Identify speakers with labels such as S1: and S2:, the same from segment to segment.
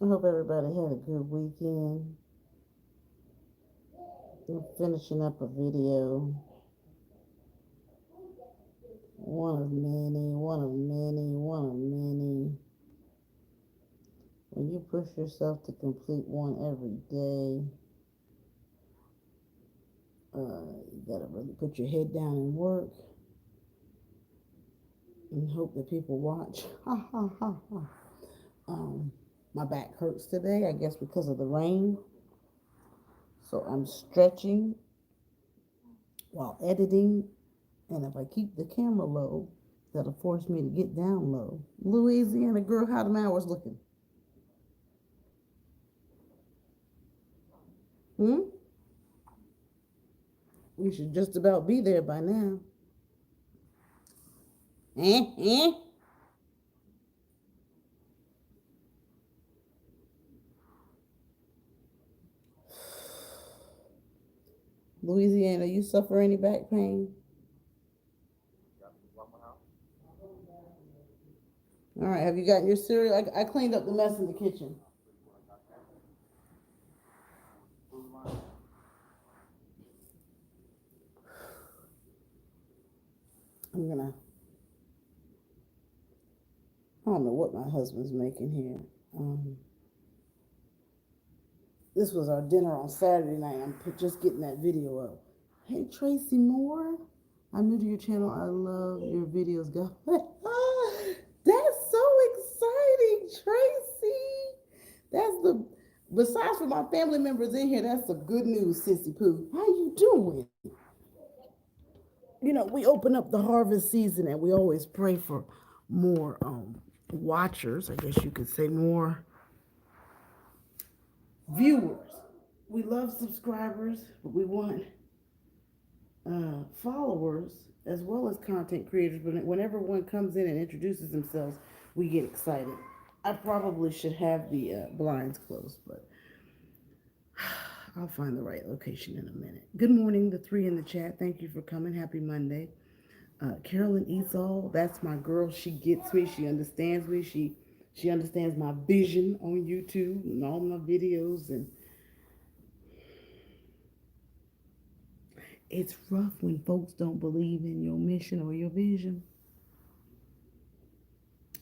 S1: I hope everybody had a good weekend. I'm finishing up a video. One of many, one of many, one of many. When you push yourself to complete one every day, you gotta really put your head down and work and hope that people watch. Ha ha ha ha. Um, my back hurts today, I guess because of the rain. So I'm stretching while editing. And if I keep the camera low, that'll force me to get down low. Louisiana girl, how the hours looking? Hmm? We should just about be there by now. Eh? Eh? Louisiana, you suffer any back pain? All right, have you gotten your cereal? I cleaned up the mess in the kitchen. I'm gonna, I don't know what my husband's making here. This was our dinner on Saturday night. I'm just getting that video up. Hey, Tracy Moore. I'm new to your channel. I love your videos. Go. That's so exciting, Tracy. That's the, besides for my family members in here, that's the good news, Sissy Pooh. How you doing? You know, we open up the harvest season and we always pray for more watchers, I guess you could say, more viewers. We love subscribers, but we want followers as well as content creators. But whenever one comes in and introduces themselves, we get excited. I probably should have the blinds closed, but I'll find the right location in a minute. Good morning, the three in the chat. Thank you for coming. Happy Monday. Carolyn Esau, that's my girl. She gets me. She understands me. She understands my vision on YouTube and all my videos. And it's rough when folks don't believe in your mission or your vision.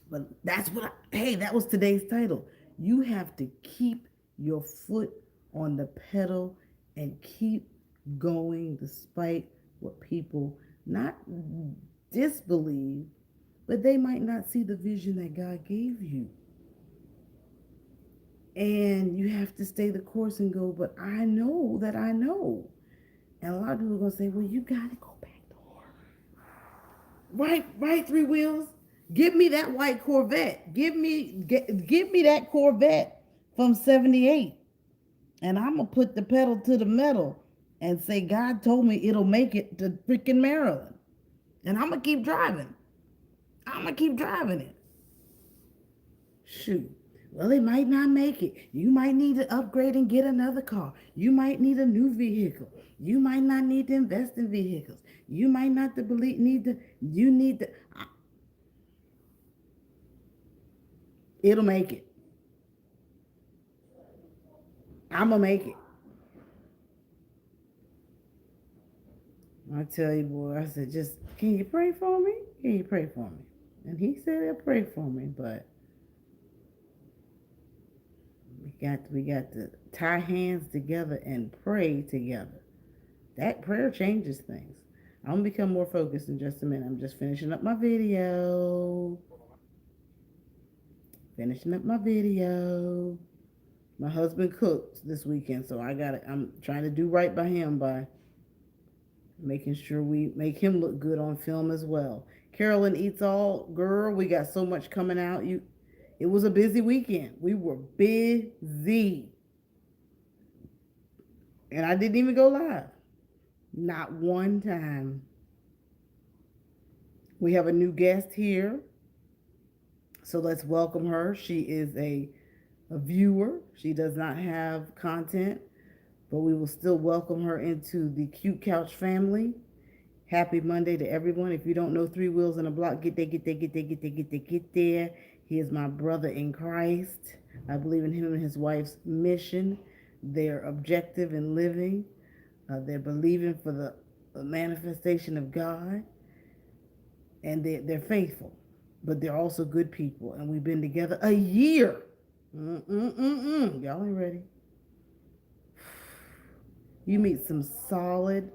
S1: But that's what hey, that was today's title. You have to keep your foot on the pedal and keep going despite what people not disbelieve, but they might not see the vision that God gave you. And you have to stay the course and go, but I know that I know. And a lot of people are going to say, well, you got to go back door. Right, three wheels. Give me that white Corvette. Give me that Corvette from 78. And I'm going to put the pedal to the metal and say, God told me it'll make it to freaking Maryland. And I'm going to keep driving. I'm going to keep driving it. Shoot. Well, it might not make it. You might need to upgrade and get another car. You might need a new vehicle. You might not need to invest in vehicles. You might not to believe need to. You need to. It'll make it. I'm gonna make it. I tell you, boy. I said, just can you pray for me? Can you pray for me? And he said he'll pray for me, but we got to tie hands together and pray together. That prayer changes things. I'm gonna become more focused in just a minute. I'm just finishing up my video. Finishing up my video. My husband cooked this weekend, so I'm trying to do right by him by making sure we make him look good on film as well. Carolyn Eats All, girl, we got so much coming out. It was a busy weekend. We were busy. And I didn't even go live. Not one time. We have a new guest here. So let's welcome her. She is a viewer. She does not have content, but we will still welcome her into the Cute Couch family. Happy Monday to everyone. If you don't know Three Wheels in a Block, get there, get there, get there, get there, get there, get there. He is my brother in Christ. I believe in him and his wife's mission, their objective in living. They're believing for the manifestation of God, and they're faithful, but they're also good people. And we've been together a year. Y'all ain't ready. You meet some solid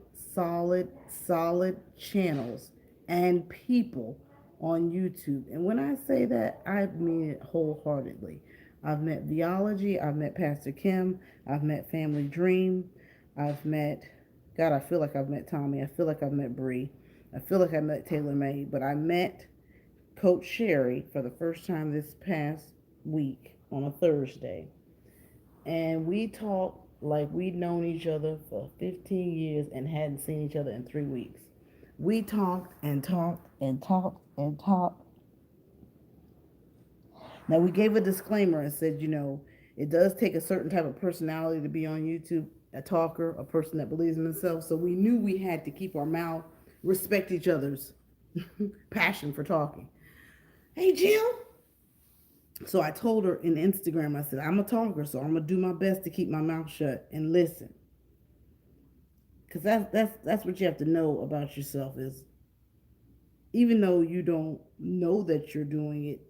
S1: channels and people on YouTube. And when I say that, I mean it wholeheartedly. I've met Theology, I've met Pastor Kim, I've met Family Dream, I've met, God, I feel like I've met Tommy, I feel like I've met Bree, I feel like I met Taylor May, but I met Coach Sherry for the first time this past week on a Thursday. And we talked like we'd known each other for 15 years and hadn't seen each other in 3 weeks. We talked and talked and talked and talked. Now, we gave a disclaimer and said, it does take a certain type of personality to be on YouTube, a talker, a person that believes in themselves. So we knew we had to keep our mouth, respect each other's passion for talking. Hey, Jill. So I told her in Instagram, I said, I'm a talker, so I'm going to do my best to keep my mouth shut and listen. Because that's what you have to know about yourself is, even though you don't know that you're doing it,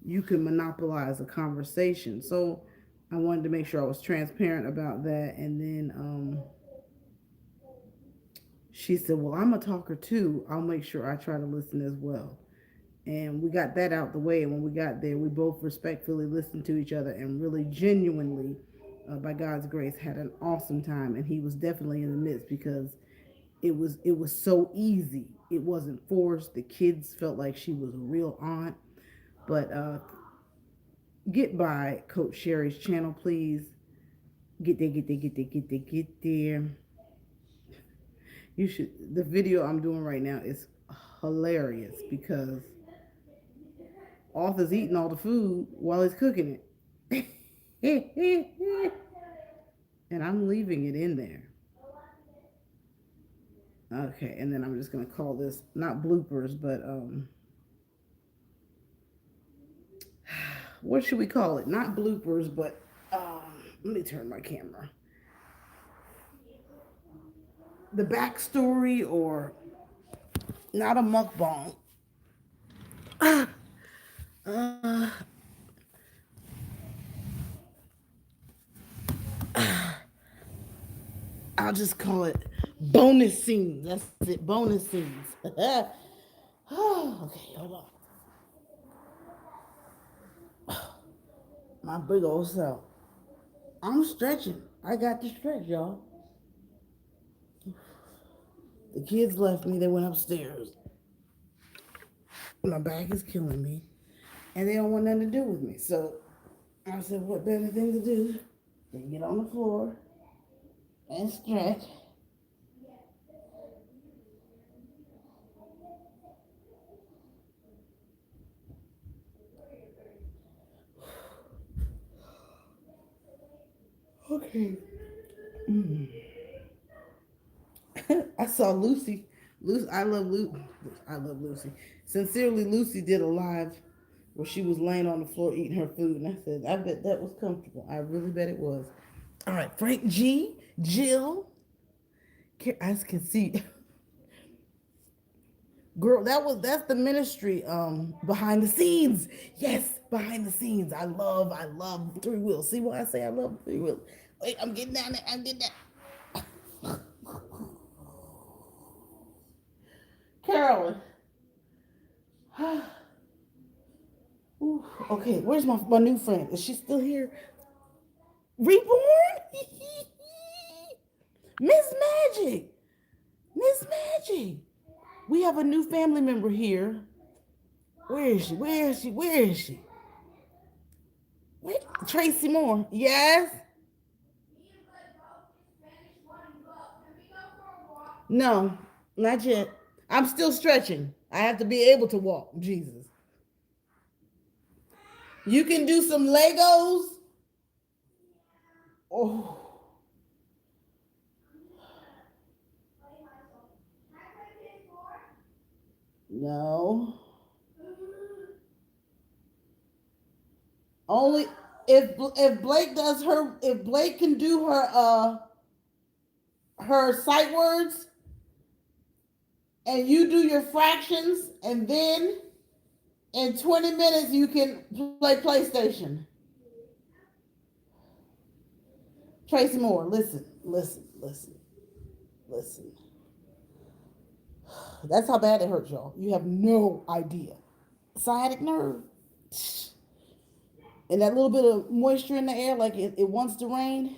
S1: you can monopolize a conversation. So I wanted to make sure I was transparent about that. And then she said, well, I'm a talker too. I'll make sure I try to listen as well. And we got that out the way. And when we got there, we both respectfully listened to each other and really genuinely, by God's grace, had an awesome time. And he was definitely in the midst because it was so easy. It wasn't forced. The kids felt like she was a real aunt. But get by Coach Sherry's channel, please. Get there, get there, get there, get there, get there. You should. The video I'm doing right now is hilarious because Arthur's eating all the food while he's cooking it. And I'm leaving it in there. Okay, and then I'm just going to call this, not bloopers, but, what should we call it? Not bloopers, but, let me turn my camera. The backstory, or not a mukbang. I'll just call it bonus scenes. That's it, bonus scenes. Okay, hold on. My big old self. I'm stretching. I got to stretch, y'all. The kids left me. They went upstairs. My back is killing me. And they don't want nothing to do with me. So I said, what better thing to do than get on the floor and stretch. Okay. I saw Lucy. I love Lucy. Sincerely, Lucy did a live where she was laying on the floor eating her food, and I said, I bet that was comfortable. I really bet it was. All right, Frank G, Jill. I can see, girl. That's the ministry. Behind the scenes. Yes, behind the scenes. I love Three Wheels. See why I say I love Three Wheels? Wait, I'm getting down there. I'm getting down. Carolyn. Ooh, okay, where's my new friend? Is she still here? Reborn? Miss Magic. Miss Magic. We have a new family member here. Where is she? Where is she? Where is she? Where? Tracy Moore. Yes? No, not yet. I'm still stretching. I have to be able to walk. Jesus. You can do some Legos. Oh. No. Only if Blake does her, if Blake can do her sight words and you do your fractions, and then in 20 minutes you can play PlayStation. Tracy Moore, listen, listen, listen, listen. That's how bad it hurts, y'all. You have no idea. Sciatic nerve. And that little bit of moisture in the air, like it wants to rain.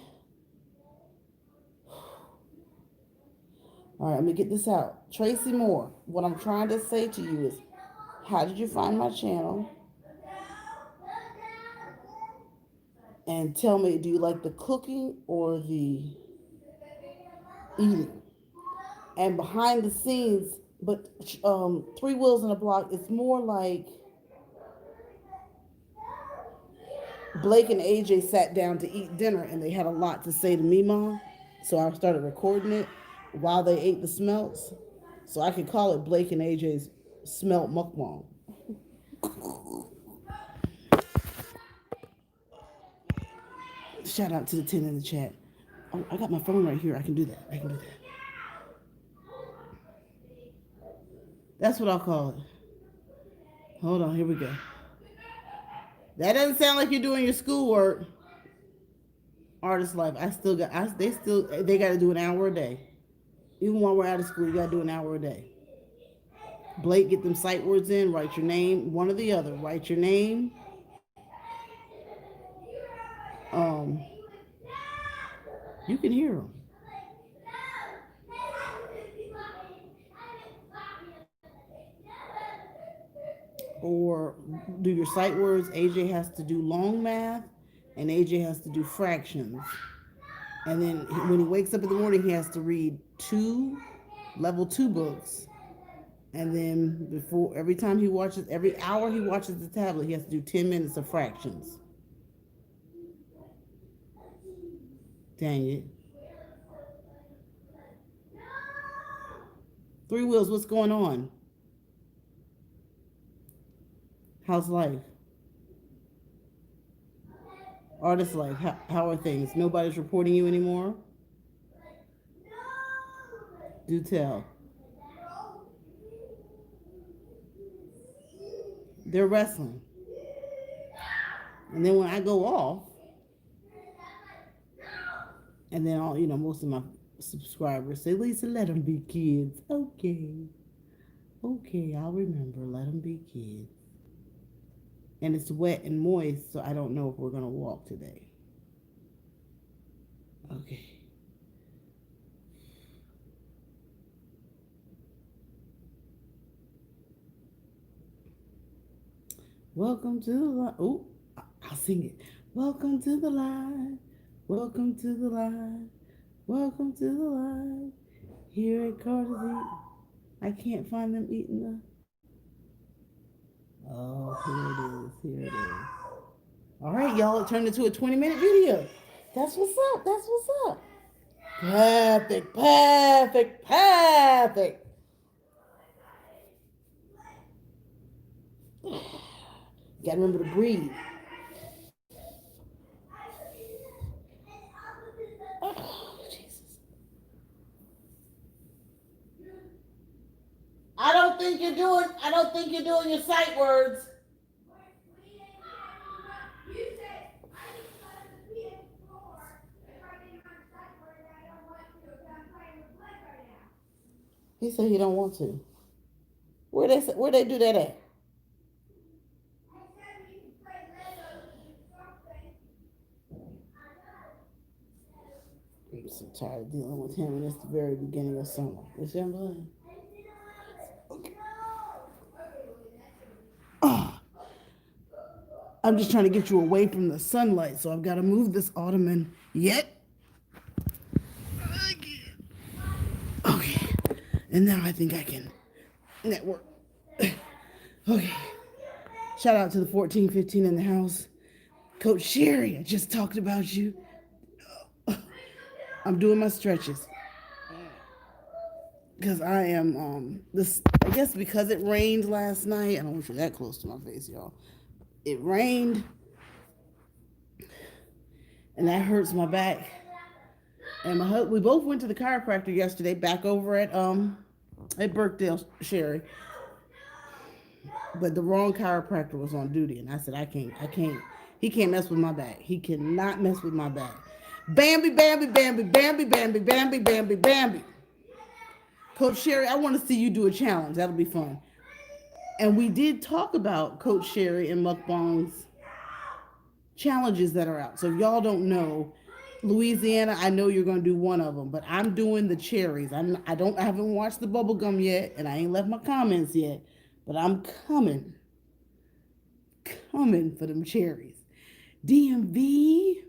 S1: All right, let me get this out. Tracy Moore, what I'm trying to say to you is, how did you find my channel? And tell me, do you like the cooking or the eating? And behind the scenes, but Three Wheels in a Block, it's more like Blake and AJ sat down to eat dinner and they had a lot to say to me, Mom. So I started recording it while they ate the smelts. So I could call it Blake and AJ's Smelt Mukbang. Shout out to the 10 in the chat. Oh, I got my phone right here. I can do that. I can do that. That's what I'll call it. Hold on, here we go. That doesn't sound like you're doing your schoolwork. Artist life. They got to do an hour a day. Even while we're out of school, you got to do an hour a day. Blake, get them sight words in. Write your name, one or the other. Write your name. Um, you can hear them. Or do your sight words. AJ has to do long math, and AJ has to do fractions. And then when he wakes up in the morning, he has to read level 2 books. And then every time he watches, every hour he watches the tablet, he has to do 10 minutes of fractions. Dang it. Three Wheels, what's going on? How's life? Artist life, how are things? Nobody's reporting you anymore? Do tell. They're wrestling. And then when I go off, and then most of my subscribers say, Lisa, let them be kids. Okay, I'll remember. Let them be kids. And it's wet and moist, so I don't know if we're gonna walk today. Okay. Welcome to the line. Oh, I'll sing it. Welcome to the line. Welcome to the line. Welcome to the line. Here at Carter's Eat. I can't find them eating the. Oh, here it is. All right, y'all. It turned into a 20-minute video. That's what's up. That's what's up. Perfect. Gotta remember to breathe. Oh, Jesus. I don't think you're doing your sight words. He said he don't want to. Where they do that at? I'm so tired of dealing with him, and it's the very beginning of summer. You see what I'm doing? Okay. I'm just trying to get you away from the sunlight, so I've got to move this ottoman yet. Okay. And now I think I can network. Okay. Shout out to the 1415 in the house. Coach Sherry, I just talked about you. I'm doing my stretches. because I am this. I guess because it rained last night. I don't want you that close to my face, y'all. It rained, and that hurts my back. And we both went to the chiropractor yesterday, back over at Birkdale Sherry, but the wrong chiropractor was on duty, and I said I can't. He can't mess with my back. He cannot mess with my back. Bambi, Bambi, Bambi, Bambi, Bambi, Bambi, Bambi, Bambi. Coach Sherry, I want to see you do a challenge. That'll be fun. And we did talk about Coach Sherry and Mukbang's challenges that are out. So if y'all don't know, Louisiana, I know you're gonna do one of them, but I'm doing the cherries. I haven't watched the bubble gum yet, and I ain't left my comments yet, but I'm coming for them cherries. DMV,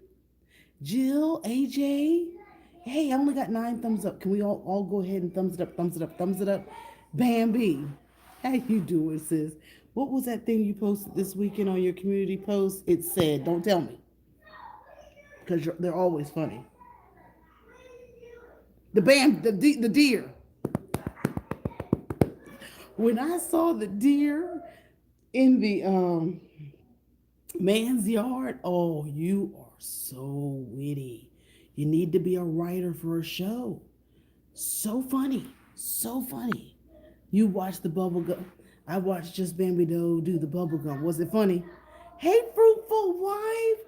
S1: Jill, AJ. Hey, I only got 9 thumbs up. Can we all go ahead and thumbs it up, thumbs it up, thumbs it up? Bambi. How you doing, sis? What was that thing you posted this weekend on your community post? It said, don't tell me. Because they're always funny. The deer. When I saw the deer in the man's yard, oh, you are so witty. You need to be a writer for a show. So funny. So funny. You watched the bubble gum. I watched Just Bambi Doe do the bubble gum. Was it funny? Hey, fruitful wife.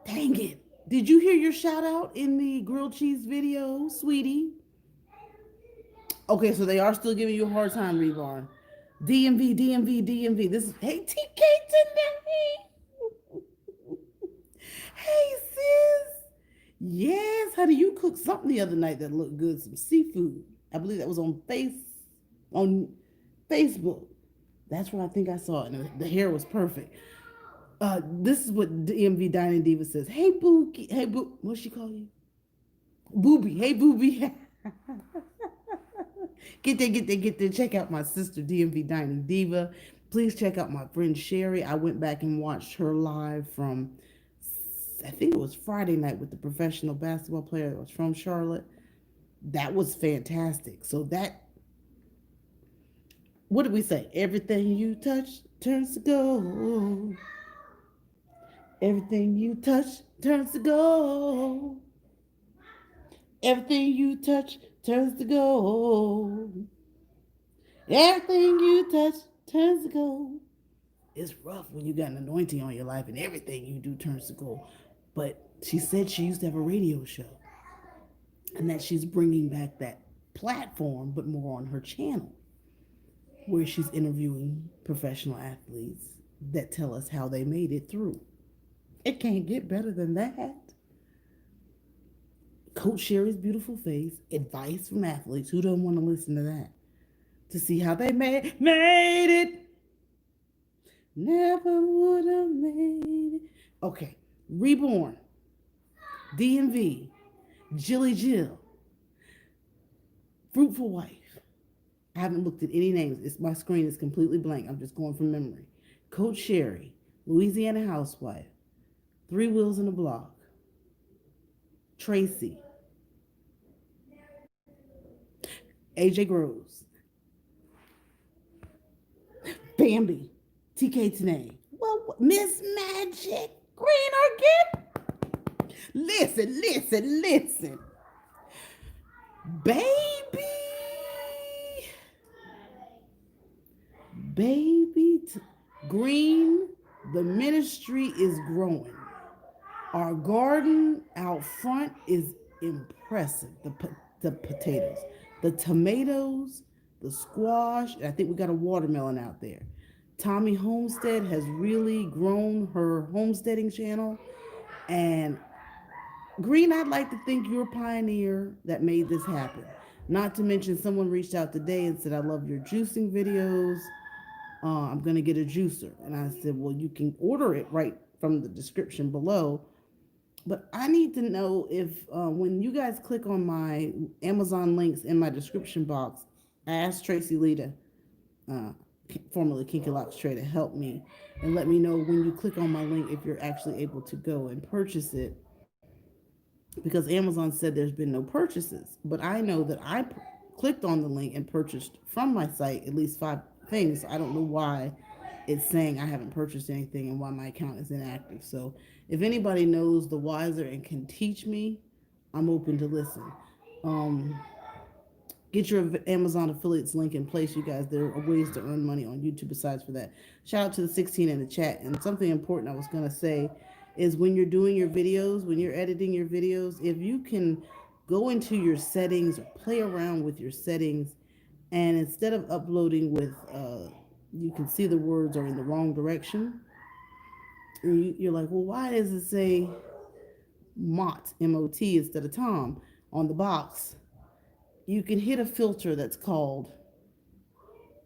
S1: Dang it. Did you hear your shout out in the grilled cheese video, sweetie? Okay, so they are still giving you a hard time, Reborn. DMV, DMV, DMV. This is, hey, TK today. Hey, sis. Yes, honey, you cooked something the other night that looked good, some seafood. I believe that was on Facebook. That's where I think I saw it. And the hair was perfect. This is what DMV Dining Diva says. Hey, Bookie. Hey, what's she call you? Booby. Hey, Booby. Get there. Check out my sister, DMV Dining Diva. Please check out my friend Sherry. I went back and watched her live from, I think it was Friday night with the professional basketball player that was from Charlotte. That was fantastic. So what did we say? Everything you touch turns to gold. Everything you touch turns to gold. Everything you touch turns to gold. Everything you touch turns to gold. It's rough when you got an anointing on your life and everything you do turns to gold. But she said she used to have a radio show and that she's bringing back that platform, but more on her channel, where she's interviewing professional athletes that tell us how they made it through. It can't get better than that. Coach Sherry's beautiful face, advice from athletes. Who don't want to listen to that? To see how they made it. Never would have made it. Okay, Reborn, DMV, Jilly Jill, Fruitful Wife. I haven't looked at any names. My screen is completely blank. I'm just going from memory. Coach Sherry, Louisiana housewife, 3 Wheels in a Block, Tracy, AJ Groves, Bambi, TK Tanae. Well, Miss Magic, Green Orchid. Listen. Baby. Green, the ministry is growing. Our garden out front is impressive. The potatoes, the tomatoes, the squash. I think we got a watermelon out there. Tommy Homestead has really grown her homesteading channel. And Green, I'd like to think you're a pioneer that made this happen. Not to mention, someone reached out today and said, I love your juicing videos. I'm going to get a juicer. And I said, well, you can order it right from the description below. But I need to know if when you guys click on my Amazon links in my description box, I asked Tracy Lita, formerly Kinky Locks Trey, to help me and let me know when you click on my link if you're actually able to go and purchase it, because Amazon said there's been no purchases. But I know that I clicked on the link and purchased from my site at least 5 things. I don't know why it's saying I haven't purchased anything and why my account is inactive. So if anybody knows the wiser and can teach me, I'm open to listen. Um, get your Amazon affiliates link in place, you guys. There are ways to earn money on YouTube besides for that. Shout out to the 16 in the chat. And something important I was going to say is when you're doing your videos, when you're editing your videos, if you can go into your settings or play around with your settings, and instead of uploading with, you can see the words are in the wrong direction. And you're like, well, why does it say Mott, M-O-T, instead of Tom on the box? You can hit a filter that's called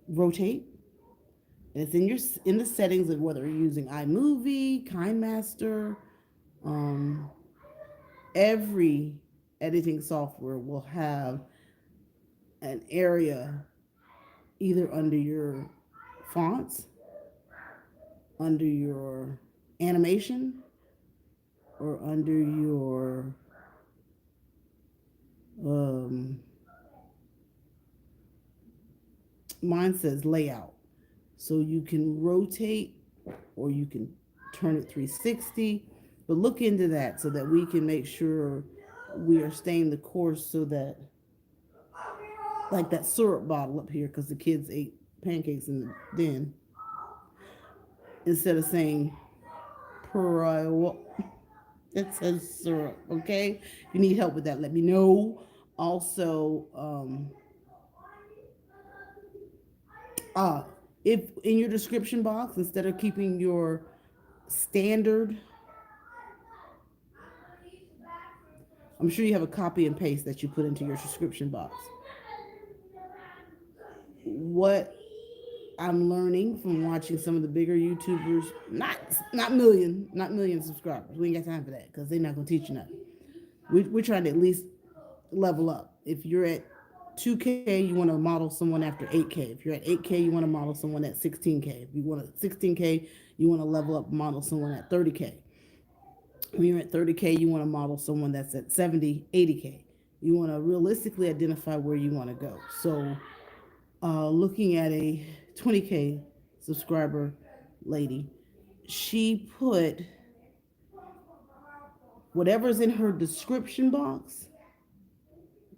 S1: rotate. And it's in the settings of whether you're using iMovie, KineMaster, every editing software will have an area either under your fonts, under your animation, or under your mine says layout. So you can rotate or you can turn it 360, but look into that so that we can make sure we are staying the course, so that, like that syrup bottle up here, because the kids ate pancakes in the den, instead of saying pearl, it says syrup. Okay, if you need help with that, let me know. Also, if in your description box, instead of keeping your standard, I'm sure you have a copy and paste that you put into your description box. What I'm learning from watching some of the bigger YouTubers, not million subscribers. We ain't got time for that because they're not gonna teach you nothing. We're trying to at least level up. If you're at 2K, you want to model someone after 8K. If you're at 8K, you want to model someone at 16K. If you want at 16K, you want to level up, model someone at 30K. When you're at 30K, you want to model someone that's at 70, 80K. You want to realistically identify where you want to go. So looking at a 20K subscriber lady, she put whatever's in her description box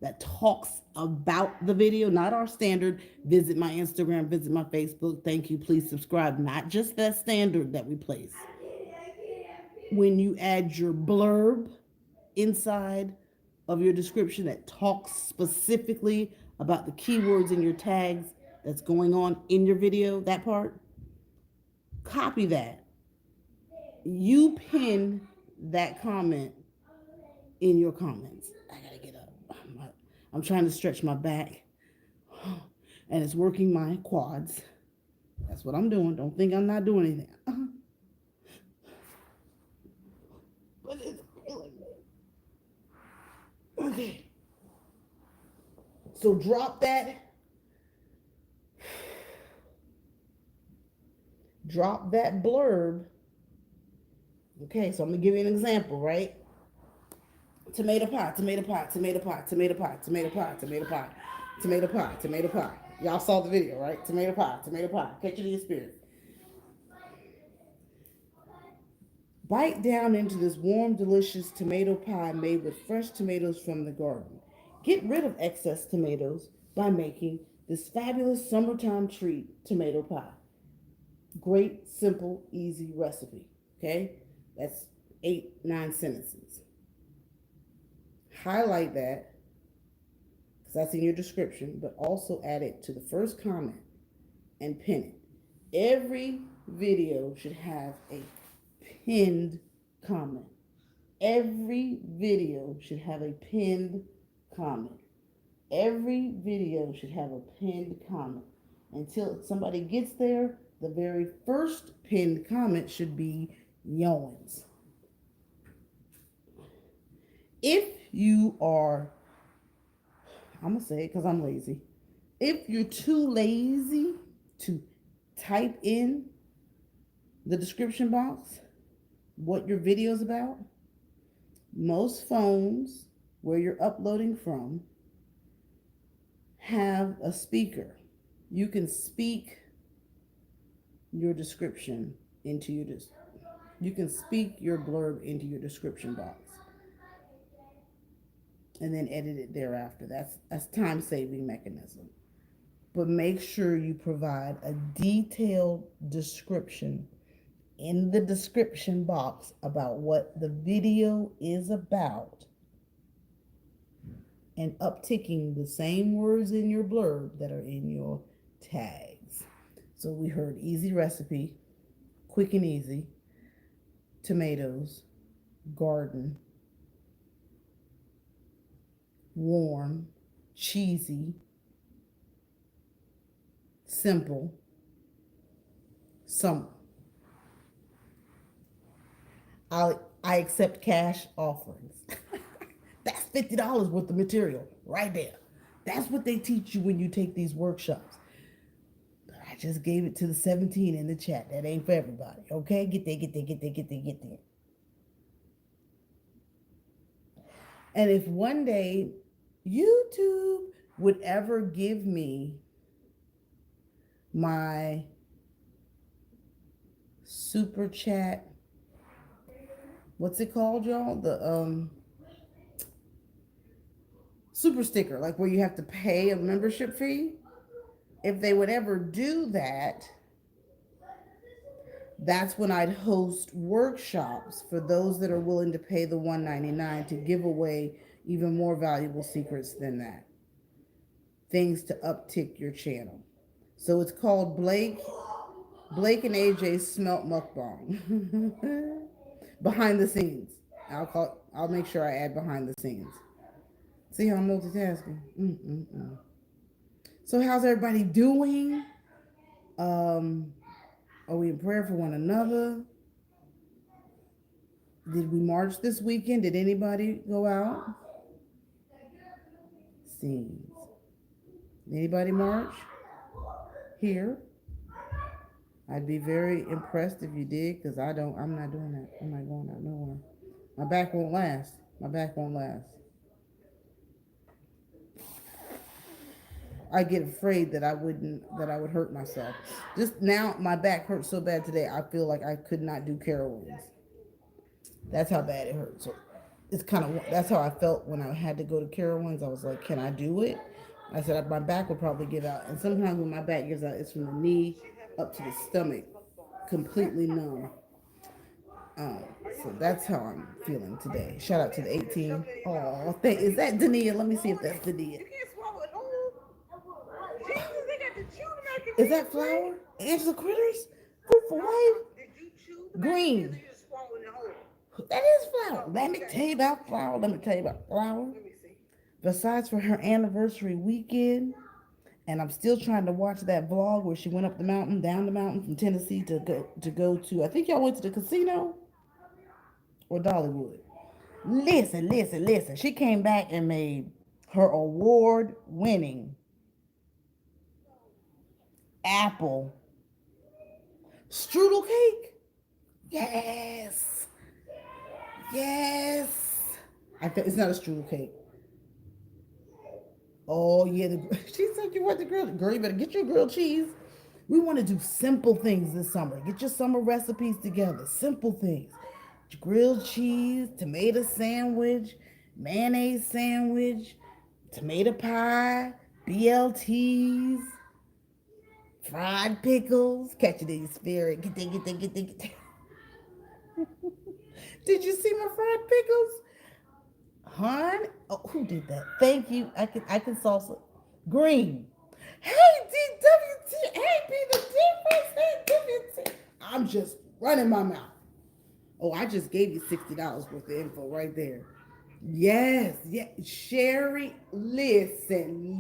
S1: that talks about the video, not our standard, visit my Instagram, visit my Facebook, thank you, please subscribe, not just that standard that we place. When you add your blurb inside of your description that talks specifically about the keywords and your tags that's going on in your video, that part, copy that. You pin that comment in your comments. I gotta get up. I'm trying to stretch my back and it's working my quads. That's what I'm doing. Don't think I'm not doing anything. But it's feeling good. Okay. So drop that. Drop that blurb. Okay, so I'm gonna give you an example, right? Tomato pie, tomato pie, tomato pie, tomato pie, tomato pie, tomato pie, tomato pie, tomato pie. Y'all saw the video, right? Tomato pie, tomato pie. Catch it in your spirit. Bite down into this warm, delicious tomato pie made with fresh tomatoes from the garden. Get rid of excess tomatoes by making this fabulous summertime treat, tomato pie. Great, simple, easy recipe. Okay? That's 8-9 sentences. Highlight that, because that's in your description, but also add it to the first comment and pin it. Every video should have a pinned comment. Every video should have a pinned comment. Every video should have a pinned comment. Until somebody gets there, the very first pinned comment should be Yowens. If you are, I'm going to say it because I'm lazy. If you're too lazy to type in the description box what your video is about, most phones where you're uploading from have a speaker. You can speak your description into your you can speak your blurb into your description box and then edit it thereafter. That's time saving mechanism. But make sure you provide a detailed description in the description box about what the video is about and upticking the same words in your blurb that are in your tags. So we heard easy recipe, quick and easy, tomatoes, garden, warm, cheesy, simple, summer. I accept cash offerings. That's $50 worth of material right there. That's what they teach you when you take these workshops. But I just gave it to the 17 in the chat. That ain't for everybody. Okay? Get there, get there, get there, get there, get there. And if one day YouTube would ever give me my super chat, what's it called, y'all? The super sticker, like where you have to pay a membership fee. If they would ever do that, that's when I'd host workshops for those that are willing to pay the $199 to give away even more valuable secrets than that. Things to uptick your channel. So it's called Blake and AJ's Smelt Mukbang. Behind the scenes. I'll make sure I add behind the scenes. See how I'm multitasking? So how's everybody doing? Are we in prayer for one another? Did we march this weekend? Did anybody go out? Scenes. Anybody march? Here? I'd be very impressed if you did, because I'm not doing that. I'm not going out nowhere. My back won't last. My back won't last. I get afraid that I would hurt myself. Just now, my back hurts so bad today, I feel like I could not do carowinds. That's how bad it hurts. So it's that's how I felt when I had to go to carowinds. I was like, can I do it? I said my back would probably give out. And sometimes when my back gives out, it's from the knee up to the stomach, completely numb. So that's how I'm feeling today. Shout out to the 18. Oh, is that Dania? Let me see if that's Dania. Is that flour? Angela Critters? Fruit for wife? Green. That is flour. Let me tell you about flour. Besides for her anniversary weekend, and I'm still trying to watch that vlog where she went up the mountain, down the mountain from Tennessee to go to, I think y'all went to the casino or Dollywood. Listen. She came back and made her award-winning apple strudel cake. Yes. It's not a strudel cake. Oh yeah, she said you want the grilled. Girl, you better get your grilled cheese. We want to do simple things this summer. Get your summer recipes together. Simple things. Grilled cheese, tomato sandwich, mayonnaise sandwich, tomato pie, BLTs, fried pickles. Catch it in your spirit. Get there. Did you see my fried pickles? Hon? Oh, who did that? Thank you. I can salsa. Green. Hey, DWT. Hey, be the difference. Hey, DWT. I'm just running my mouth. Oh, I just gave you $60 worth of info right there. Yes. Sherry, listen.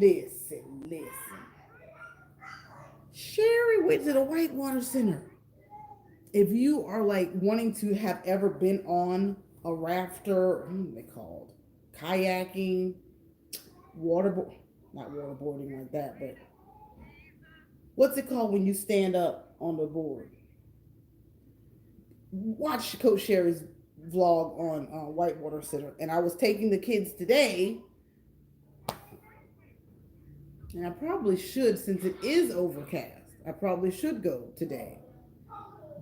S1: Sherry went to the Whitewater Center. If you are like wanting to have ever been on a rafter, what are they called? Kayaking, not waterboarding like that, but what's it called when you stand up on the board? Watch Coach Sherry's vlog on Whitewater Center, and I was taking the kids today. And I probably should, since it is overcast, I probably should go today.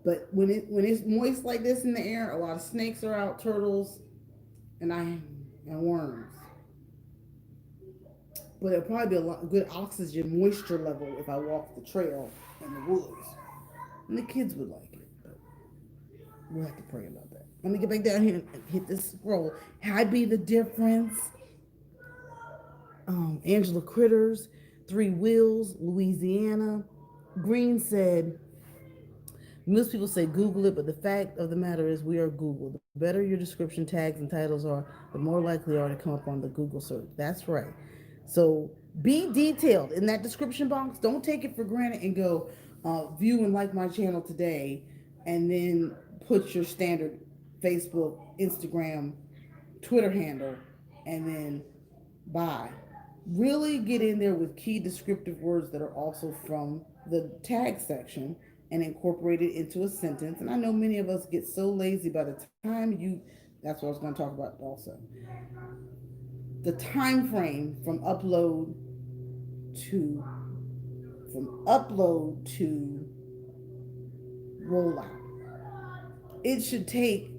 S1: But when it's moist like this in the air, a lot of snakes are out, turtles, and worms. But it'll probably be a lot good oxygen moisture level if I walk the trail in the woods. And the kids would like it. But we'll have to pray about that. Let me get back down here and hit this scroll. Hi, be the difference. Angela Critters, Three Wheels, Louisiana. Green said, most people say Google it, but the fact of the matter is we are Google. The better your description tags and titles are, the more likely you are to come up on the Google search. That's right. So be detailed in that description box. Don't take it for granted and go view and like my channel today, and then put your standard Facebook, Instagram, Twitter handle, and then buy. Really get in there with key descriptive words that are also from the tag section and incorporate it into a sentence. And I know many of us get so lazy by the time you, that's what I was going to talk about also. The time frame to from upload to rollout. It should take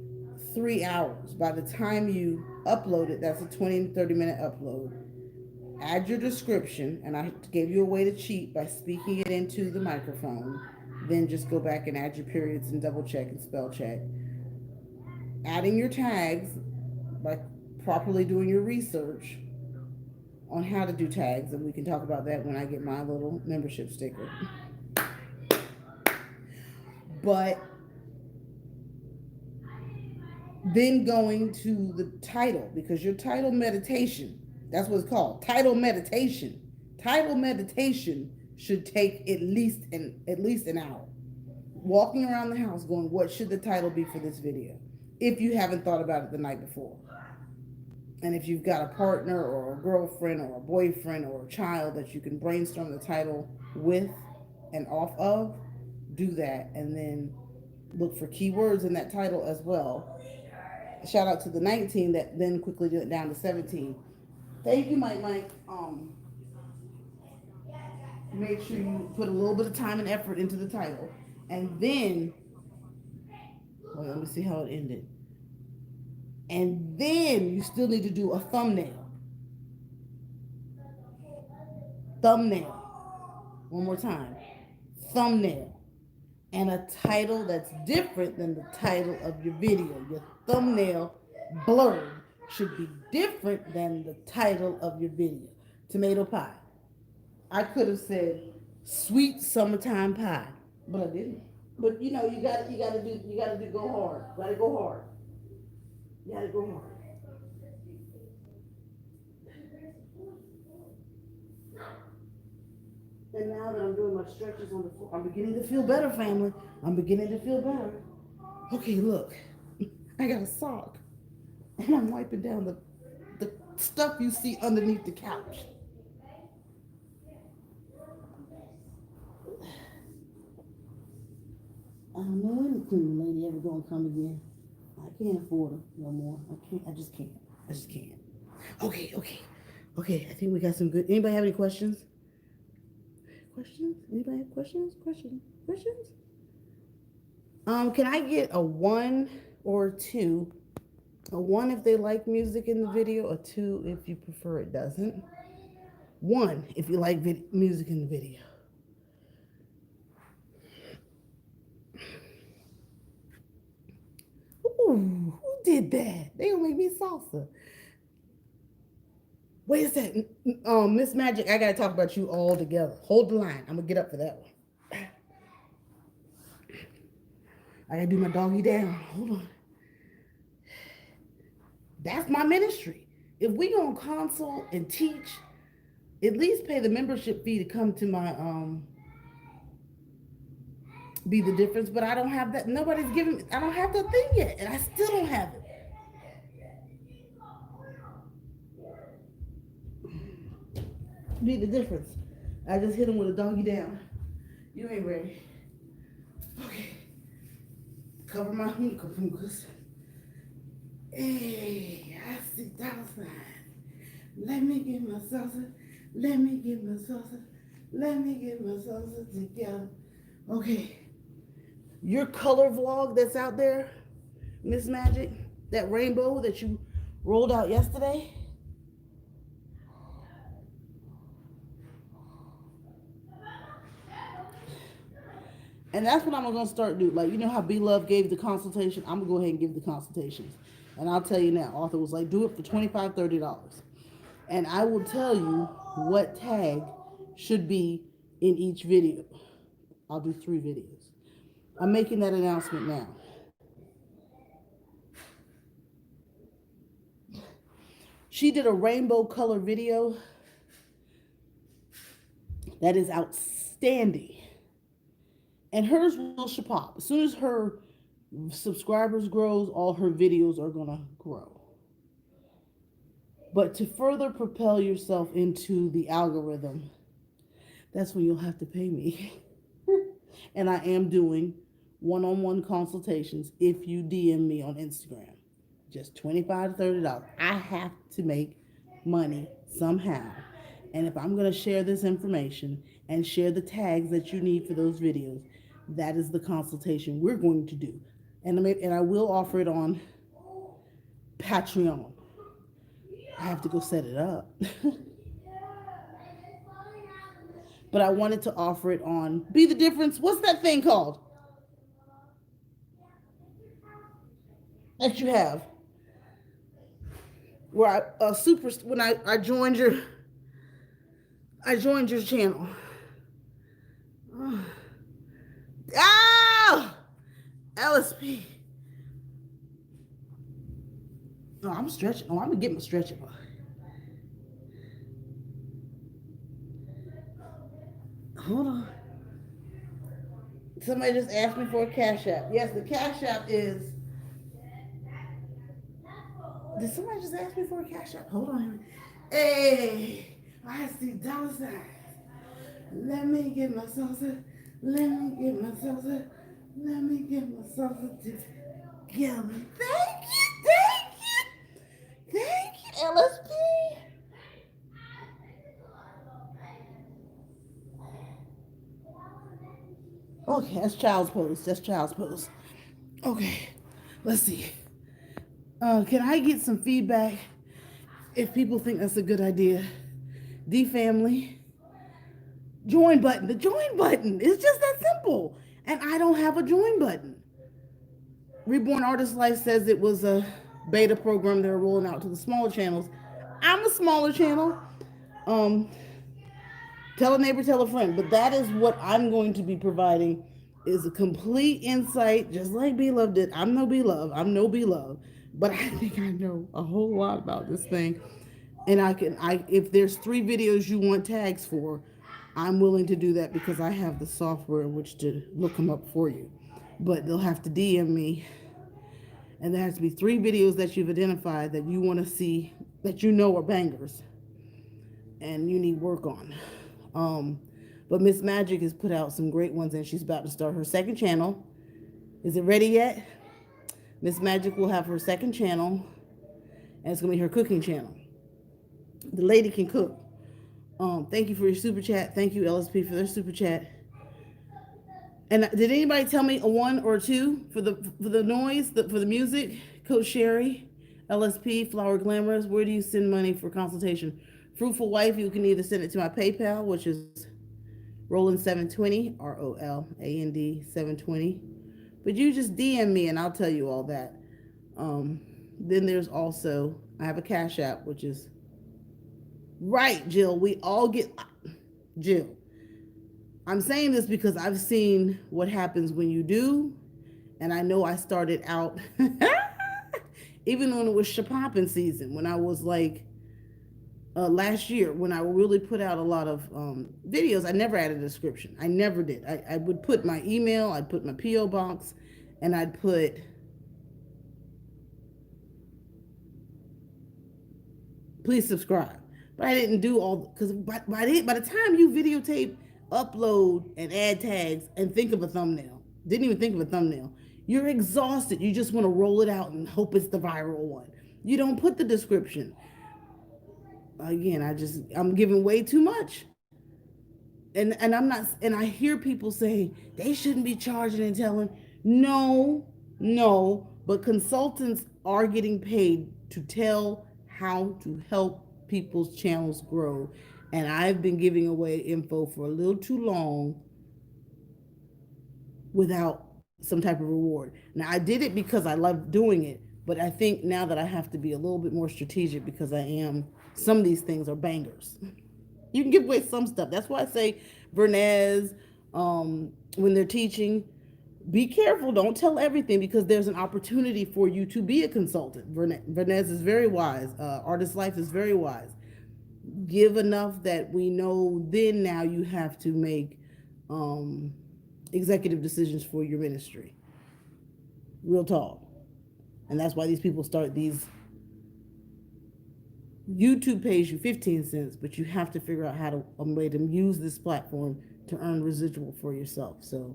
S1: 3 hours. By the time you upload it, that's a 20 to 30 minute upload. Add your description, and I gave you a way to cheat by speaking it into the microphone. Then just go back and add your periods and double check and spell check. Adding your tags by properly doing your research on how to do tags, and we can talk about that when I get my little membership sticker. But then going to the title, because your title meditation, that's what it's called, title meditation. Title meditation should take at least an hour. Walking around the house going, what should the title be for this video? If you haven't thought about it the night before. And if you've got a partner or a girlfriend or a boyfriend or a child that you can brainstorm the title with and off of, do that. And then look for keywords in that title as well. Shout out to the 19 that then quickly did it down to 17. Thank you, Mike. Make sure you put a little bit of time and effort into the title. And then, well, let me see how it ended. And then you still need to do a thumbnail. One more time. Thumbnail. And a title that's different than the title of your video. Your thumbnail blurb should be different than the title of your video. Tomato pie. I could have said sweet summertime pie, but I didn't. But you gotta go hard. Gotta go hard. You gotta go hard. And now that I'm doing my stretches on the floor, I'm beginning to feel better, family. I'm beginning to feel better. Okay, look, I got a sock, and I'm wiping down the stuff you see underneath the couch. I don't know when the cleaning lady ever gonna come again. I can't afford her no more. I can't. I just can't. I just can't. Okay. I think we got some good. Anybody have any questions? Questions? Anybody have questions? Questions? Can I get a 1 or 2? A 1 if they like music in the video, a 2 if you prefer it doesn't. 1 if you like music in the video. Ooh, who did that? They gonna make me salsa. Wait a second. Miss Magic, I gotta talk about you all together. Hold the line. I'm gonna get up for that one. I gotta do my doggy down. Hold on. That's my ministry. If we gonna consult and teach, at least pay the membership fee to come to my be the difference. But I don't have that. Nobody's giving me. I don't have that thing yet, and I still don't have it. Be the difference. I just hit him with a doggy down. You ain't ready. Okay. Cover my hookah. Hey, I see $1. Let me get my salsa. Let me get my salsa. Let me get my salsa together. Okay. Your color vlog that's out there, Miss Magic, that rainbow that you rolled out yesterday. And that's what I'm gonna start doing. Like, you know how B Love gave the consultation? I'm gonna go ahead and give the consultations. And I'll tell you now, Arthur was like, do it for $25, $30. And I will tell you what tag should be in each video. I'll do 3 videos. I'm making that announcement now. She did a rainbow color video that is outstanding. And hers will pop. As soon as her subscribers grows, all her videos are gonna grow. But to further propel yourself into the algorithm, that's when you'll have to pay me. And I am doing one-on-one consultations if you DM me on Instagram. Just $25 to $30. I have to make money somehow. And if I'm going to share this information and share the tags that you need for those videos, that is the consultation we're going to do. And I will offer it on Patreon. I have to go set it up. But I wanted to offer it on Be the Difference. What's that thing called that you have? Where I joined your channel. Ah, LSP. No, I'm stretching. Oh, I'm gonna get my stretching on. Hold on. Somebody just asked me for a cash app. Yes, the cash app is. Did somebody just ask me for a cash app? Hold on. Hey, I see dollar signs. Let me get my salsa. Let me get my salsa. Let me get my salsa together. Thank you, LSP. Okay, that's child's pose. That's child's pose. Okay, let's see. Can I get some feedback if people think that's a good idea? D family, join button. The join button. It's just that simple. And I don't have a join button. Reborn Artist Life says it was a beta program they're rolling out to the smaller channels. I'm a smaller channel. Um, Tell a neighbor, tell a friend. But that is what I'm going to be providing is a complete insight, just like B Love did. I'm no B Love. But I think I know a whole lot about this thing. And if there's 3 videos you want tags for, I'm willing to do that because I have the software in which to look them up for you. But they'll have to DM me. And there has to be 3 videos that you've identified that you want to see, that you know are bangers. And you need work on. But Miss Magic has put out some great ones and she's about to start her second channel. Is it ready yet? Miss Magic will have her second channel and it's going to be her cooking channel. The lady can cook. Thank you for your super chat. Thank you, LSP, for their super chat. And did anybody tell me a 1 or a 2 for the noise, for the music? Coach Sherry, LSP, Flower Glamorous. Where do you send money for consultation? Fruitful Wife, you can either send it to my PayPal, which is Roland720, ROLAND 720. But you just DM me and I'll tell you all that. Then there's also, I have a Cash App, which is, right, Jill, we all get, Jill. I'm saying this because I've seen what happens when you do, and I know I started out, even when it was Shapoppin season, when I was like, last year, when I really put out a lot of videos, I never added a description. I never did. I would put my email, I'd put my P.O. box, and I'd put please subscribe. But I didn't do all, because by the time you videotape, upload, and add tags, and think of a thumbnail, didn't even think of a thumbnail, you're exhausted. You just want to roll it out and hope it's the viral one. You don't put the description. Again, I'm giving way too much. And I'm not, and I hear people say they shouldn't be charging and telling. No, no, but consultants are getting paid to tell how to help people's channels grow. And I've been giving away info for a little too long without some type of reward. Now, I did it because I love doing it, but I think now that I have to be a little bit more strategic because some of these things are bangers. You can give away some stuff. That's why I say, Vernez, when they're teaching, be careful. Don't tell everything because there's an opportunity for you to be a consultant. Vernez is very wise. Artist Life is very wise. Give enough that we know then now you have to make um, executive decisions for your ministry. Real talk. And that's why these people start these. YouTube pays you 15 cents, but you have to figure out how to a way to use this platform to earn residual for yourself. So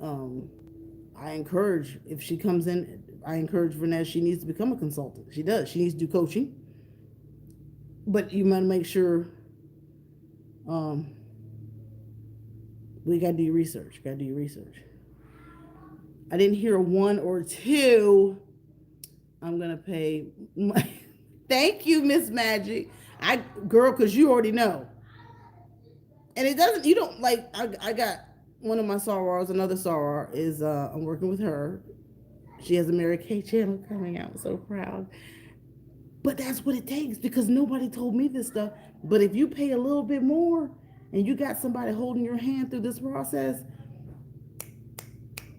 S1: um, I encourage, if she comes in, I encourage Vanessa, she needs to become a consultant. She does. She needs to do coaching. But you want to make sure um, we got to do your research. Got to do your research. I didn't hear a 1 or 2. I'm going to pay my. Thank you, Miss Magic. Girl, because you already know. And it doesn't, you don't like, I got one of my sorors, another soror is, I'm working with her. She has a Mary Kay channel coming out. I'm so proud. But that's what it takes because nobody told me this stuff. But if you pay a little bit more and you got somebody holding your hand through this process,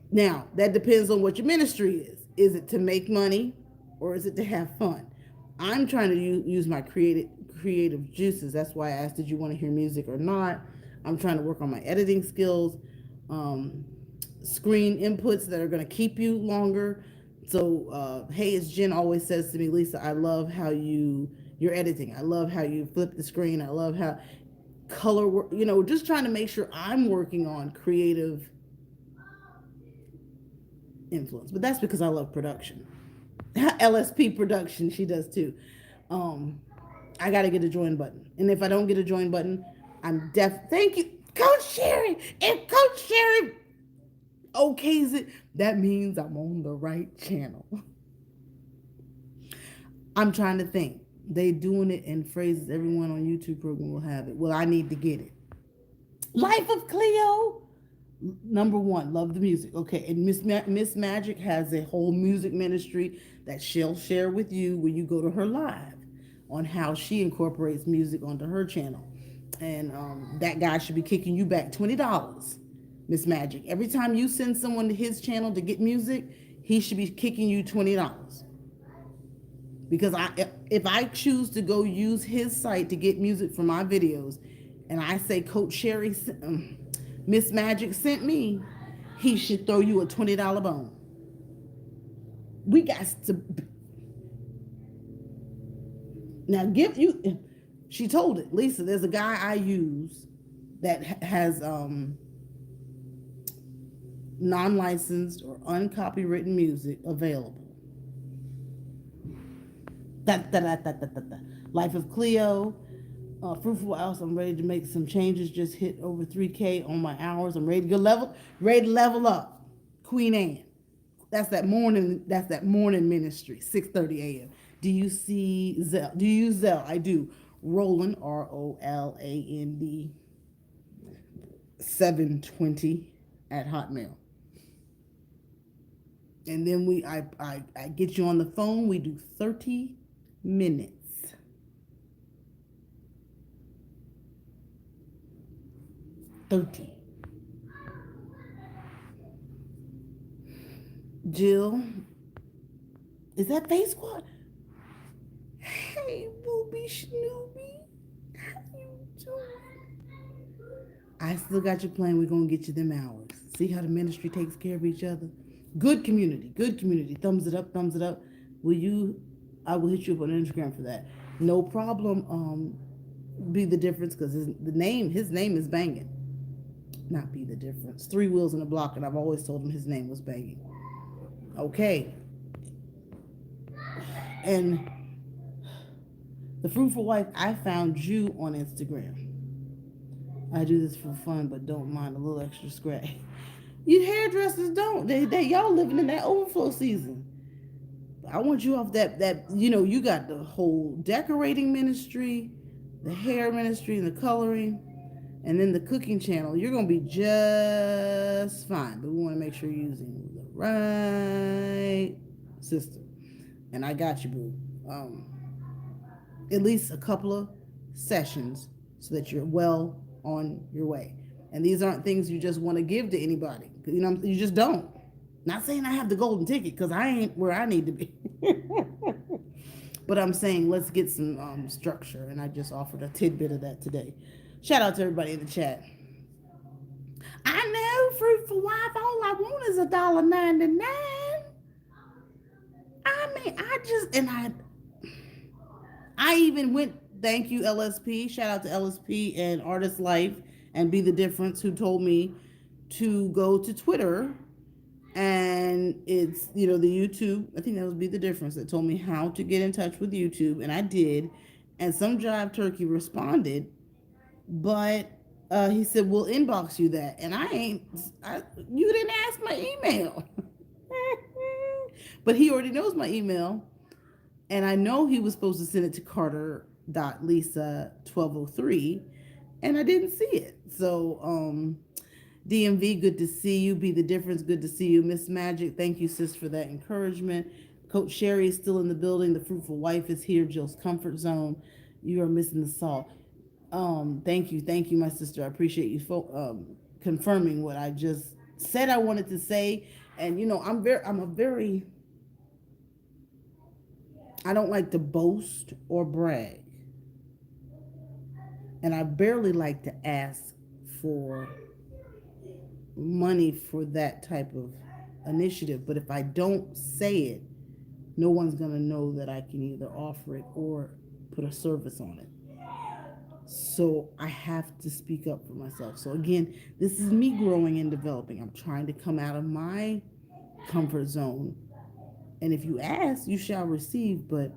S1: now that depends on what your ministry is. Is it to make money or is it to have fun? I'm trying to use my creative juices. That's why I asked, did you want to hear music or not? I'm trying to work on my editing skills, um, screen inputs that are going to keep you longer. So, hey, as Jen always says to me, Lisa, I love how you're editing. I love how you flip the screen. I love how color work. Just trying to make sure I'm working on creative influence. But that's because I love production. LSP production, she does too. Um, I got to get a join button. And if I don't get a join button, I'm deaf. Thank you, Coach Sherry. If Coach Sherry okays it, that means I'm on the right channel. I'm trying to think. They doing it in phrases everyone on YouTube program will have it. Well, I need to get it. Life of Cleo. Number one, love the music. Okay, and Miss Magic has a whole music ministry that she'll share with you when you go to her live on how she incorporates music onto her channel. And that guy should be kicking you back $20, Miss Magic. Every time you send someone to his channel to get music, he should be kicking you $20. Because if I choose to go use his site to get music for my videos, and I say Coach Sherry, Miss Magic sent me, he should throw you a $20 bone. We got to now give you. She told it, Lisa. There's a guy I use that has non-licensed or uncopywritten music available. Life of Cleo, Fruitful House. I'm ready to make some changes. Just hit over 3K on my hours. I'm ready to ready to level up. Queen Anne. That's that morning ministry, 6:30 a.m. Do you see Zelle? Do you use Zelle? I do. Roland, ROLAND 720 at Hotmail. And then I get you on the phone. We do 30 minutes. Jill, is that Face Squad? Hey, Booby Snoopy, how you doing? I still got you playing. We're gonna get you them hours. See how the ministry takes care of each other. Good community, good community. Thumbs it up, thumbs it up. I will hit you up on Instagram for that. No problem. Be the difference because his name is banging. Not be the difference. 3 wheels in a block, and I've always told him his name was banging. Okay. And The Fruitful Wife, I found you on Instagram. I do this for fun, but don't mind a little extra scratch. You hairdressers don't. They y'all living in that overflow season. I want you off that you got the whole decorating ministry, the hair ministry, and the coloring, and then the cooking channel. You're gonna be just fine. But we want to make sure you're using the right system. And I got you, boo. At least a couple of sessions so that you're well on your way. And these aren't things you just want to give to anybody. You just don't. Not saying I have the golden ticket because I ain't where I need to be. But I'm saying let's get some structure. And I just offered a tidbit of that today. Shout out to everybody in the chat. I know, Fruitful Wife, all I want is $1.99. I mean, I even went, thank you, LSP. Shout out to LSP and Artist Life and Be the Difference, who told me to go to Twitter. And it's, the YouTube, I think that would Be the Difference, that told me how to get in touch with YouTube. And I did. And some jive turkey responded, but he said, we'll inbox you that. And you didn't ask my email. But he already knows my email. And I know he was supposed to send it to carter.lisa1203, and I didn't see it. So, DMV, good to see you. Be the Difference, good to see you. Miss Magic, thank you, sis, for that encouragement. Coach Sherry is still in the building. The Fruitful Wife is here. Jill's Comfort Zone. You are missing the salt. Thank you, my sister. I appreciate you confirming what I just said I wanted to say. And I don't like to boast or brag. And I barely like to ask for money for that type of initiative. But if I don't say it, no one's going to know that I can either offer it or put a service on it. So I have to speak up for myself. So again, this is me growing and developing. I'm trying to come out of my comfort zone. And if you ask, you shall receive. But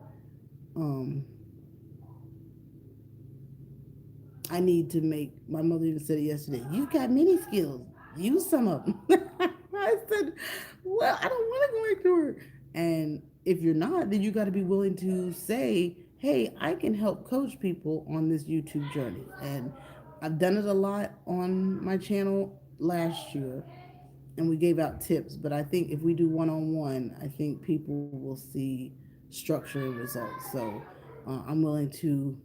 S1: I need to my mother even said it yesterday, you've got many skills. Use some of them. I said, well, I don't want to go into work. And if you're not, then you got to be willing to say, hey, I can help coach people on this YouTube journey. And I've done it a lot on my channel last year, and we gave out tips. But I think if we do one-on-one, I think people will see structure and results. So I'm willing to.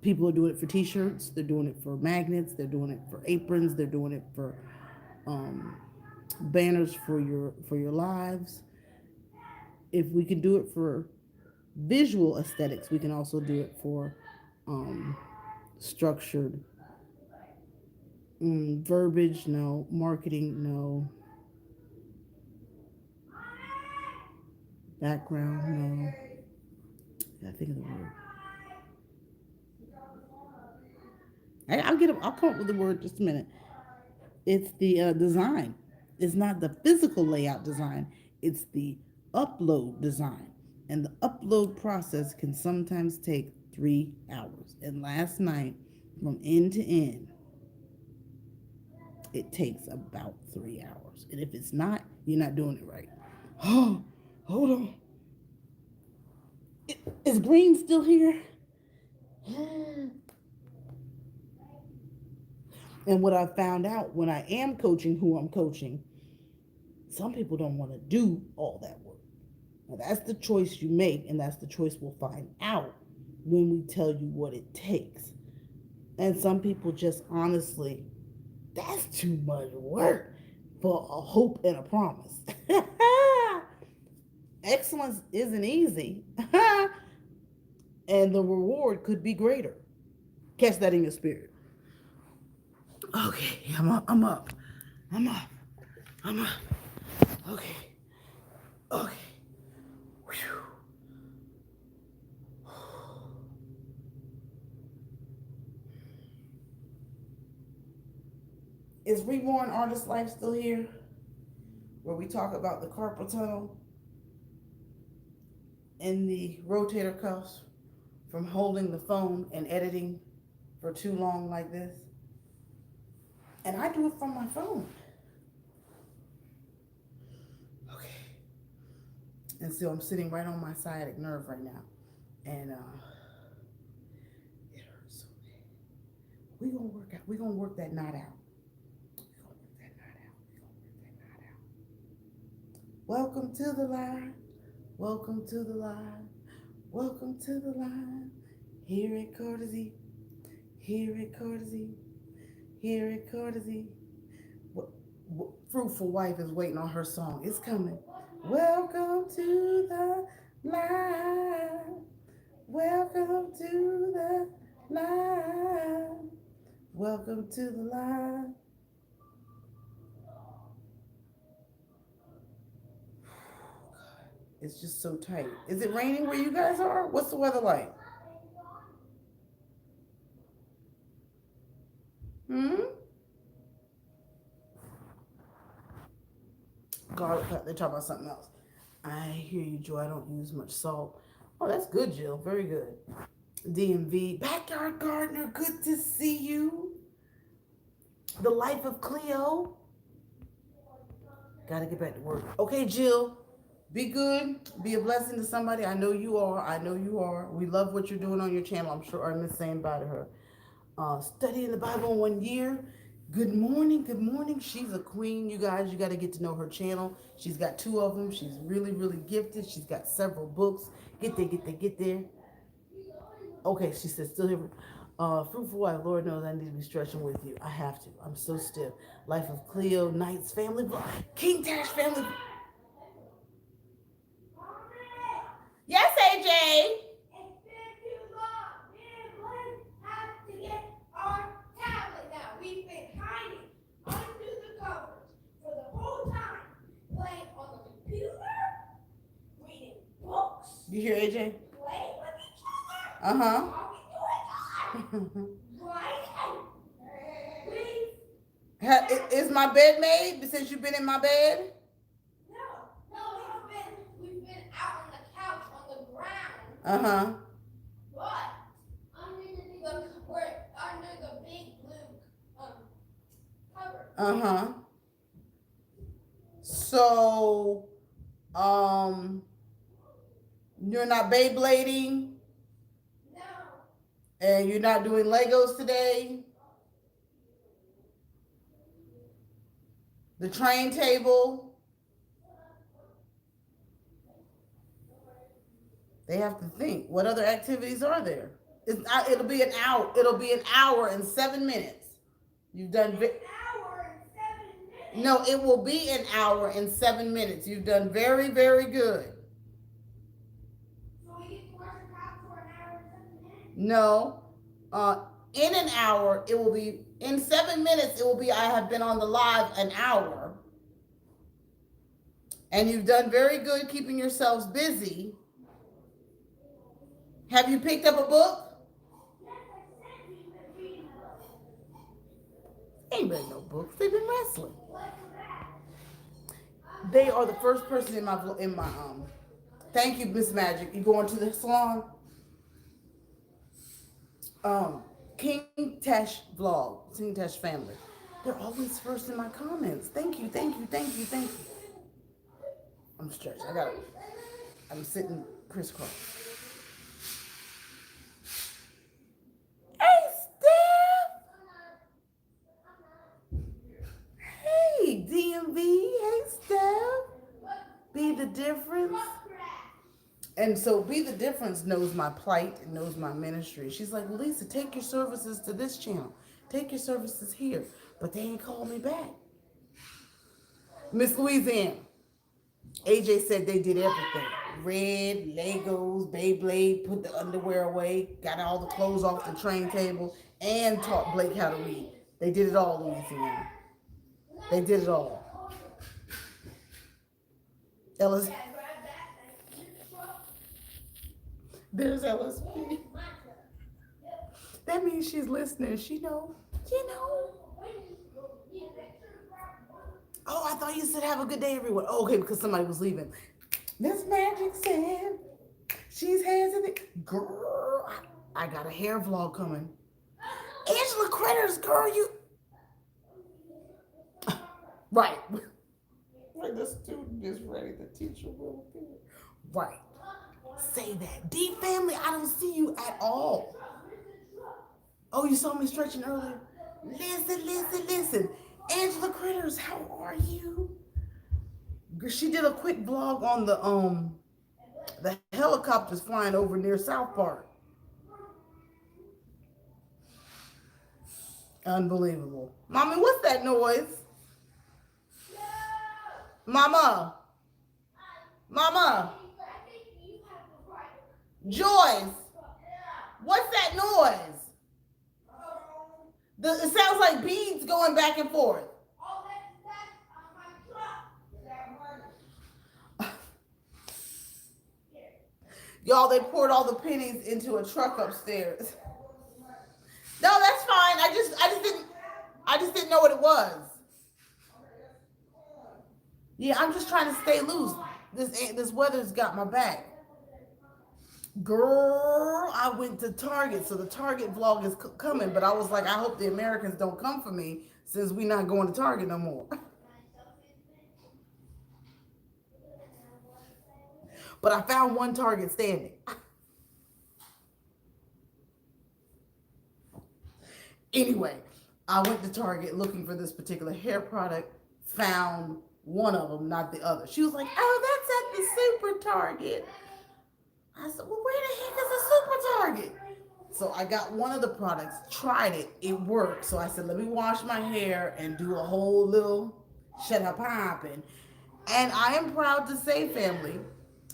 S1: People are doing it for t-shirts, they're doing it for magnets, they're doing it for aprons, they're doing it for banners for your lives. If we can do it for visual aesthetics, we can also do it for structured verbiage, no. Marketing, no. Background, no. I think of the word. I'll come up with the word just a minute. It's the design. It's not the physical layout design. It's the upload design. And the upload process can sometimes take 3 hours. And last night, from end to end, it takes about 3 hours. And if it's not, you're not doing it right. Oh, hold on. Is Green still here? And what I found out when I am coaching who I'm coaching, some people don't want to do all that work. Now, that's the choice you make, and that's the choice we'll find out when we tell you what it takes. And some people just honestly, that's too much work for a hope and a promise. Excellence isn't easy, and the reward could be greater. Catch that in your spirit. Okay, I'm up. Okay. Whew. Is Reborn Artist Life still here? Where we talk about the carpal tunnel and the rotator cuffs? from holding the phone and editing for too long like this. And I do it from my phone. Okay. And so I'm sitting right on my sciatic nerve right now. And it hurts so bad. We're gonna work out. We're gonna work that knot out. Welcome to the line. Welcome to the line. Welcome to the line. Hear it courtesy. Hear it courtesy. Hear it courtesy. Fruitful wife is waiting on her song. It's coming. Welcome to the line. Welcome to the line. Welcome to the line. It's just so tight. Is it raining where you guys are? What's the weather like? Garlic, they're talking about something else. I hear you, Joy. I don't use much salt. Oh, that's good, Jill. Very good. DMV. Backyard Gardener, good to see you. The Life of Cleo. Gotta get back to work. Okay, Jill. Be good. Be a blessing to somebody. I know you are. I know you are. We love what you're doing on your channel. I'm sure I miss saying bye to her. Studying the Bible in 1 year. Good morning. Good morning. She's a queen, you guys. You got to get to know her channel. She's got 2 of them. She's really, really gifted. She's got several books. Get there, get there, get there. Okay, she said, still here. Fruitful wife, Lord knows I need to be stretching with you. I have to. I'm so stiff. Life of Cleo, Knight's family vlog. King Tash family. Yes, AJ. You hear AJ? Uh-huh. Is my bed made since you've been in my bed?
S2: We've been out on the couch on the ground.
S1: Uh-huh.
S2: But we're under the big blue cover.
S1: Uh-huh. So, you're not Beyblading?
S2: No.
S1: And you're not doing Legos today? The train table? They have to think. What other activities are there? It'll be an hour. It'll be an hour and 7 minutes. You've done...
S2: An hour and 7 minutes?
S1: No, it will be an hour and 7 minutes. You've done very, very good.
S2: So we get to watch the cop for an hour and 7 minutes?
S1: No. In an hour, it will be... In 7 minutes, it will be I have been on the live an hour. And you've done very good keeping yourselves busy. Have you picked up a book?
S2: Yes, I said we've been reading books.
S1: They ain't read no books. They've been wrestling.
S2: What's that?
S1: They are the first person in my Thank you, Miss Magic. You going to the salon? King Tash vlog, King Tash family. They're always first in my comments. Thank you, thank you, thank you, thank you. I'm stretched. I'm sitting crisscross. Hey, Steph. Hey, DMV. Hey, Steph. Be the difference. And so Be the Difference knows my plight and knows my ministry. She's like, Lisa, take your services to this channel. Take your services here. But they ain't called me back. Miss Louisiana. AJ said they did everything. Red, Legos, Beyblade, put the underwear away, got all the clothes off the train table, and taught Blake how to read. They did it all, Louisiana. They did it all. Ellis. There's LSP. That means she's listening. She know. You know. Oh, I thought you said have a good day, everyone. Oh, okay, because somebody was leaving. Miss Magic said she's hands in it. Girl, I got a hair vlog coming. Angela Critters, girl, you right. When the student is ready, the teacher will appear. Right. Say that. D family, I don't see you at all. Oh, you saw me stretching earlier? Listen. Angela Critters, how are you? She did a quick vlog on the helicopters flying over near South Park. Unbelievable. Mommy, what's that noise? Mama. Mama. Joyce. What's that noise? It sounds like beads going back and forth. Y'all, they poured all the pennies into a truck upstairs. No, that's fine. I just didn't know what it was. Yeah, I'm just trying to stay loose. This weather's got my back. Girl, I went to Target, so the Target vlog is coming, but I was like, I hope the Americans don't come for me since we not going to Target no more. But I found one Target standing. Anyway, I went to Target looking for this particular hair product, found one of them, not the other. She was like, oh, that's at the Super Target. I said, well, where the heck is the Super Target? So I got one of the products, tried it, it worked. So I said, let me wash my hair and do a whole little shut up popping. And I am proud to say, family,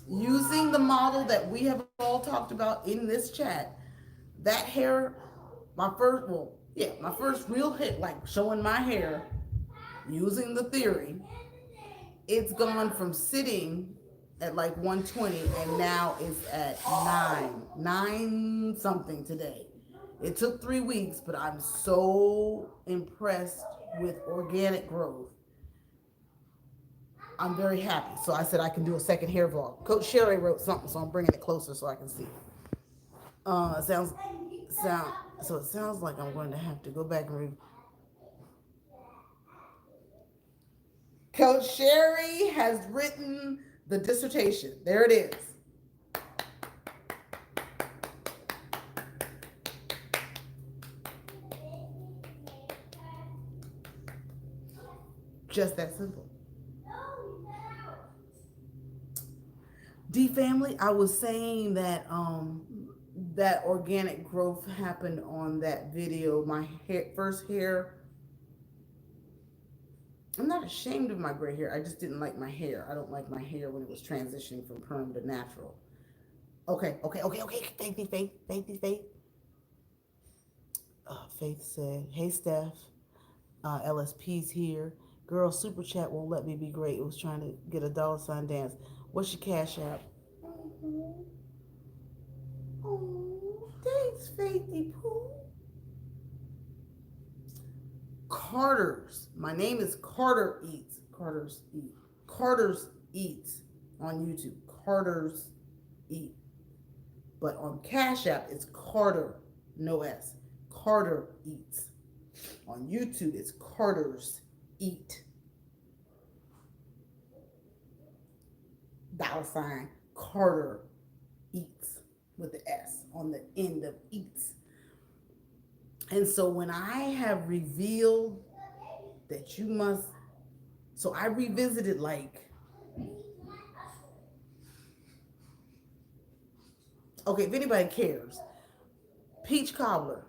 S1: using the model that we have all talked about in this chat, that hair, my first real hit, like showing my hair, using the theory, it's gone from sitting at like 120 and now it's at 9 something today. It took 3 weeks, but I'm so impressed with organic growth. I'm very happy. So I said I can do a second hair vlog. Coach Sherry wrote something, so I'm bringing it closer so I can see. It sounds like I'm going to have to go back and read. Coach Sherry has written the dissertation. There it is. Just that simple. D family, I was saying that that organic growth happened on that video. My first hair. I'm not ashamed of my gray hair. I just didn't like my hair. I don't like my hair when it was transitioning from perm to natural. Okay. Faith. Faith said, hey, Steph. LSP's here. Girl, Super Chat won't let me be great. It was trying to get a $ dance. What's your cash app? Oh, thanks, Faithy Pooh. Carter's. My name is Carter Eats. Carter's Eats on YouTube. Carter's Eat. But on Cash App, it's Carter, no S. Carter Eats. On YouTube, it's Carter's Eat. $ Carter Eats with the S on the end of Eats. And so when I have revealed that you must, so I revisited okay, if anybody cares, peach cobbler.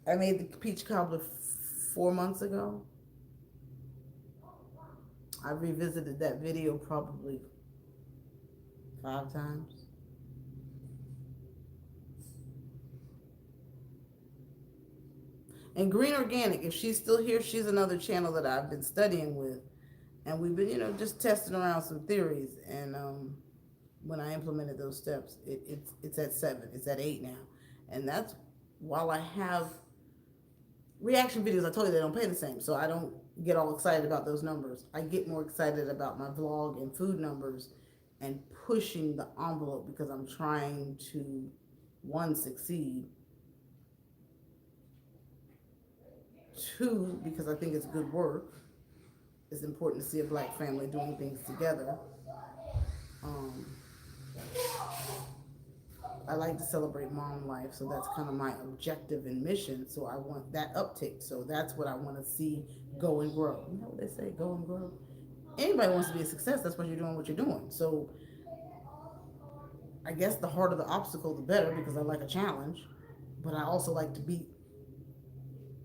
S1: I made the peach cobbler 4 months ago. I revisited that video probably 5 times. And Green Organic, if she's still here, she's another channel that I've been studying with. And we've been, just testing around some theories. And when I implemented those steps, it's at 7. It's at 8 now. And that's while I have reaction videos, I told you they don't pay the same. So I don't get all excited about those numbers. I get more excited about my vlog and food numbers and pushing the envelope because I'm trying to one, succeed. Two, because I think it's good work. It's important to see a black family doing things together. Um, I like to celebrate mom life, so that's kind of my objective and mission. So I want that uptick. So that's what I want to see go and grow. You know what they say, go and grow. Anybody wants to be a success. That's what you're doing. What you're doing. So I guess the harder the obstacle, the better, because I like a challenge. But I also like to be.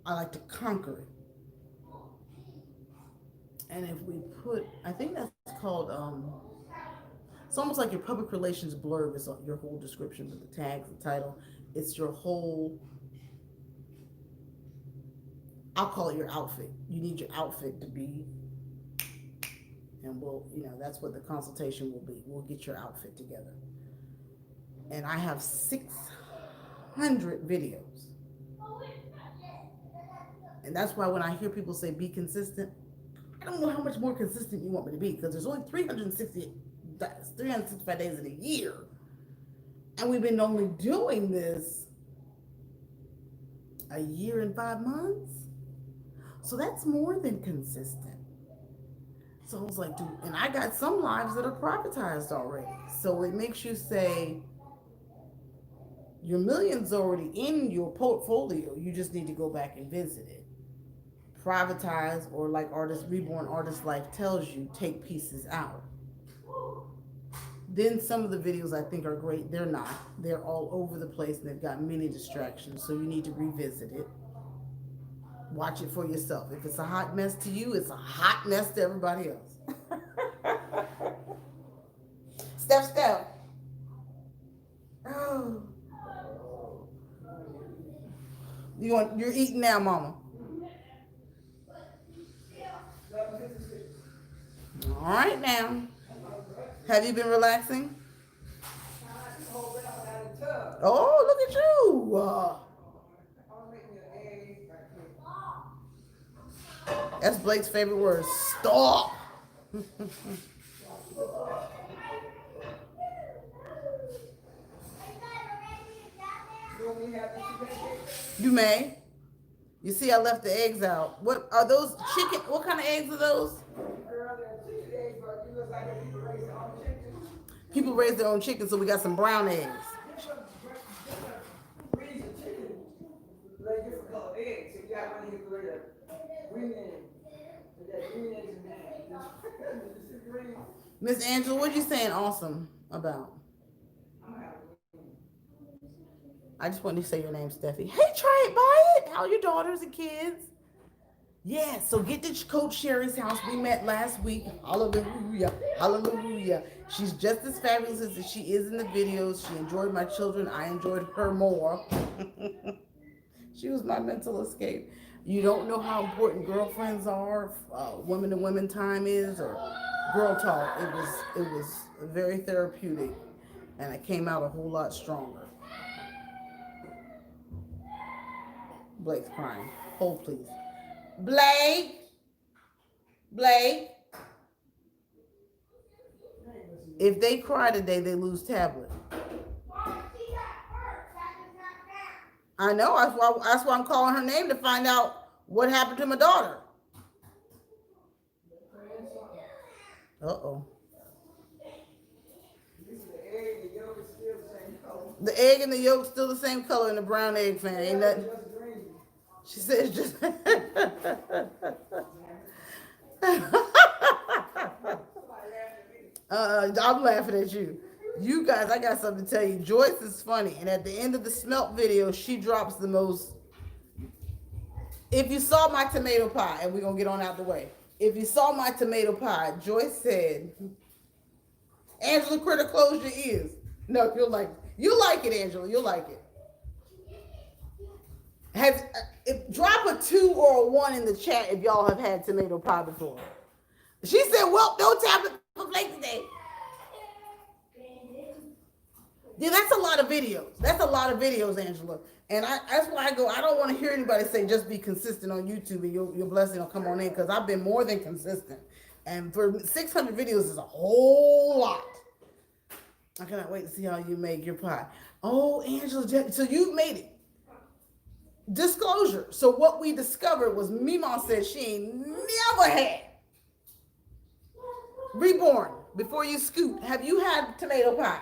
S1: I like to conquer it. And if we put, I think that's called. It's almost like your public relations blurb is your whole description with the tags, the title. It's your whole, I'll call it your outfit. You need your outfit to be, and that's what the consultation will be. We'll get your outfit together. And I have 600 videos. And that's why when I hear people say be consistent, I don't know how much more consistent you want me to be, because there's only 365 days in a year. And we've been only doing this a year and 5 months. So that's more than consistent. So I was like, dude, and I got some lives that are privatized already. So it makes you say, your million's already in your portfolio. You just need to go back and visit it. Privatize, or like Reborn Artist Life tells you, take pieces out. Then some of the videos I think are great. They're not. They're all over the place and they've got many distractions. So you need to revisit it. Watch it for yourself. If it's a hot mess to you, it's a hot mess to everybody else. Steph. Oh. You're eating now, Mama. All right now. Have you been relaxing? Oh, look at you. That's Blake's favorite word. Stop. You may. You see, I left the eggs out. What are those? Chicken? What kind of eggs are those? People raise their own chickens, so we got some brown eggs. Miss Angela, what you saying awesome about? I just wanted to say your name, Steffi. Hey, try it, buy it. How are your daughters and kids? Yeah, so get to Coach Sherry's house. We met last week. Hallelujah. Hallelujah. She's just as fabulous as she is in the videos. She enjoyed my children. I enjoyed her more. She was my mental escape. You don't know how important girlfriends are, women to women time is, or girl talk. It was very therapeutic, and I came out a whole lot stronger. Blake's crying. Hold, please. Blake. If they cry today, they lose tablet. I know. That's why I'm calling her name, to find out what happened to my daughter. Uh-oh. The egg and the yolk still the same color in the brown egg fan. Ain't nothing. She said it's just. I'm laughing at you. You guys, I got something to tell you. Joyce is funny, and at the end of the smelt video, she drops the most. If you saw my tomato pie, and we're gonna get on out the way. If you saw my tomato pie, Joyce said, "Angela Critter, close your ears." No, you like it, Angela. You'll like it. Drop a 2 or a 1 in the chat if y'all have had tomato pie before. She said, "Well, no tablet for Blake today." Yeah, that's a lot of videos. That's a lot of videos, Angela. And that's why I go, I don't want to hear anybody say just be consistent on YouTube and your blessing will come on in, because I've been more than consistent. And for 600 videos is a whole lot. I cannot wait to see how you make your pie. Oh, Angela, so you made it. Disclosure. So what we discovered was Mima said she ain't never had reborn before you scoot. Have you had tomato pie?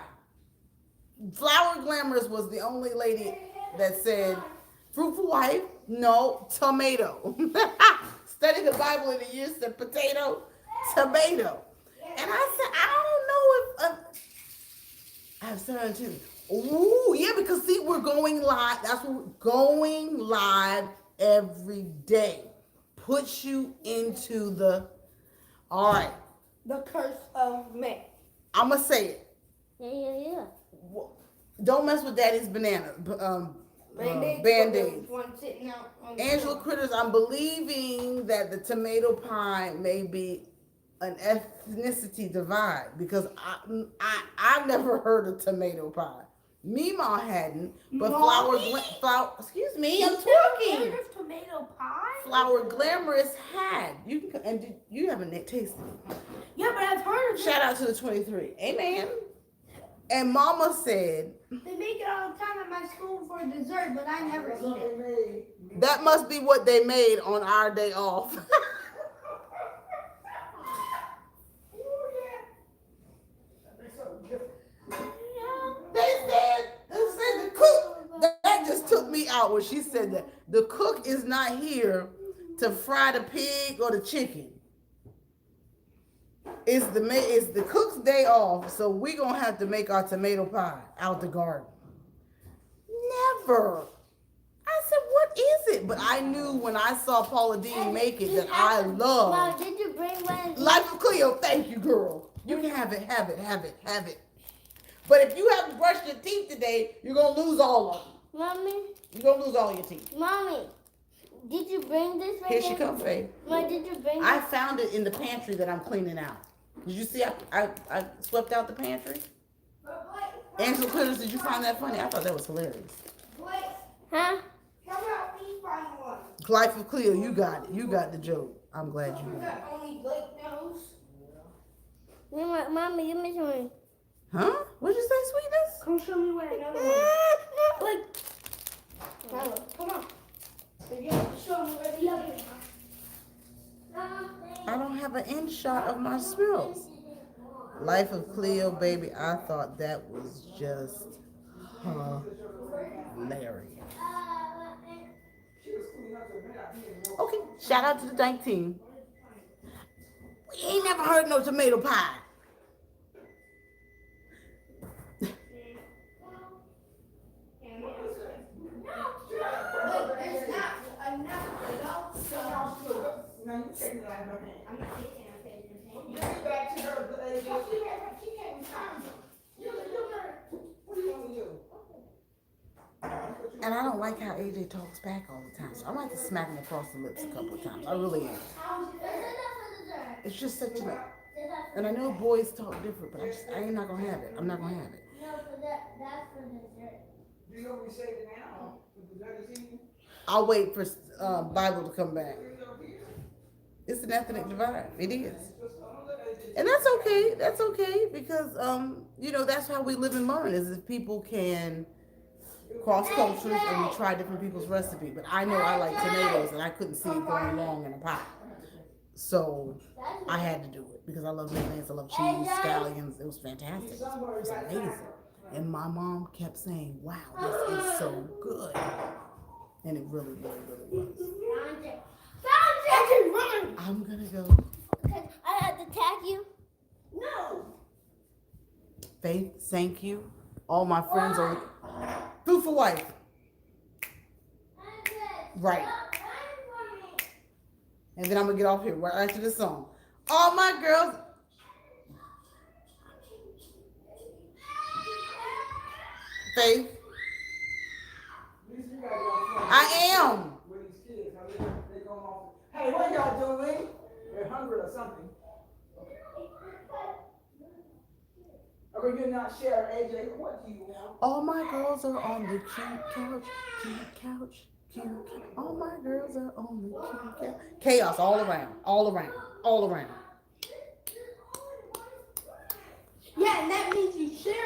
S1: Flower Glamorous was the only lady that said fruitful wife, no tomato. Study the Bible in the years, said potato, tomato. And I said, I don't know if I have started to. Ooh, yeah, because see, we're going live. That's what we're going live every day. Puts you into the. All right.
S2: The curse of man.
S1: I'm gonna say it.
S3: Yeah.
S1: Don't mess with Daddy's banana. Band-Aids.
S2: One sitting out on the
S1: Angela
S2: floor.
S1: Critters, I'm believing that the tomato pie may be an ethnicity divide because I've never heard of tomato pie. Mima hadn't, but flower. Excuse me, I'm talking.
S3: Tomato pie?
S1: Flower Glamorous had. You can and you haven't tasted it.
S3: Yeah, but I've heard of it.
S1: Shout out to the 23. Amen. And Mama said
S2: They make it all the time at my school for dessert, but I never eat it.
S1: that must be what they made on our day off. They said the cook. That just took me out when she said that the cook is not here to fry the pig or the chicken. It's the cook's day off, so we gonna have to make our tomato pie out the garden. Never. I said, what is it? But I knew when I saw Paula Dean make it that I love.
S3: Mom, did you bring one?
S1: Life of Cleo, thank you, girl. You can have it. But if you haven't brushed your teeth today, you're gonna lose all of them.
S3: Mommy,
S1: You're gonna lose all your teeth.
S3: Mommy, did you bring this right
S1: Here she comes, babe.
S3: Mom, did you bring
S1: I found it in the pantry that I'm cleaning out. Did you see I swept out the pantry? Angela Critters, did you find that funny? I thought that was hilarious.
S3: Huh?
S2: How about we find one?
S1: Life of Cleo, you got it. You got the joke. I'm glad you got it.
S2: That only Blake knows.
S3: Mommy, give me some.
S1: Huh? What'd you say, sweetness?
S2: Come show me where another one. Tyler, come on. You have to show me where the other one.
S1: I don't have an in shot of my smells. Life of Cleo, baby, I thought that was just hilarious. Okay, shout out to the Dank team. We ain't never heard no tomato pie.
S2: There's not enough adults.
S4: Now you taking it out of her hand.
S2: I'm not taking it, I'm taking it.
S4: Give it back to her. She can't find them. What do you want to do?
S1: And I don't like how AJ talks back all the time. So I like to smack him across the lips a couple of times. I really am. It's just such a. And I know boys talk different, but I ain't not gonna have it. I'm not gonna have it.
S3: No, but that's for dessert.
S4: Do you want me to save it now? With the dessert this evening?
S1: I'll wait for Bible to come back. It's an ethnic divide. It is. And that's okay. That's okay because that's how we live and learn is if people can cross cultures and we try different people's recipes. But I know I like tomatoes and I couldn't see it going wrong in a pie. So I had to do it because I love mayonnaise, I love cheese, scallions. It was fantastic. It was amazing. And my mom kept saying, wow, this is so good. And it really, really, really was. I'm gonna go.
S3: I have to tag you.
S2: No.
S1: Faith, thank you. All my friends are fruitful wife. Right. And then I'm gonna get off here right after this song. All my girls. Faith. I am.
S4: With these kids, how they going off. Hey, what y'all doing? They're hungry or something. Or you're not sharing, AJ. What do you want?
S1: All my girls are on the cute couch, cute couch. All my girls are on the cute couch. Chaos all around, all around, all around.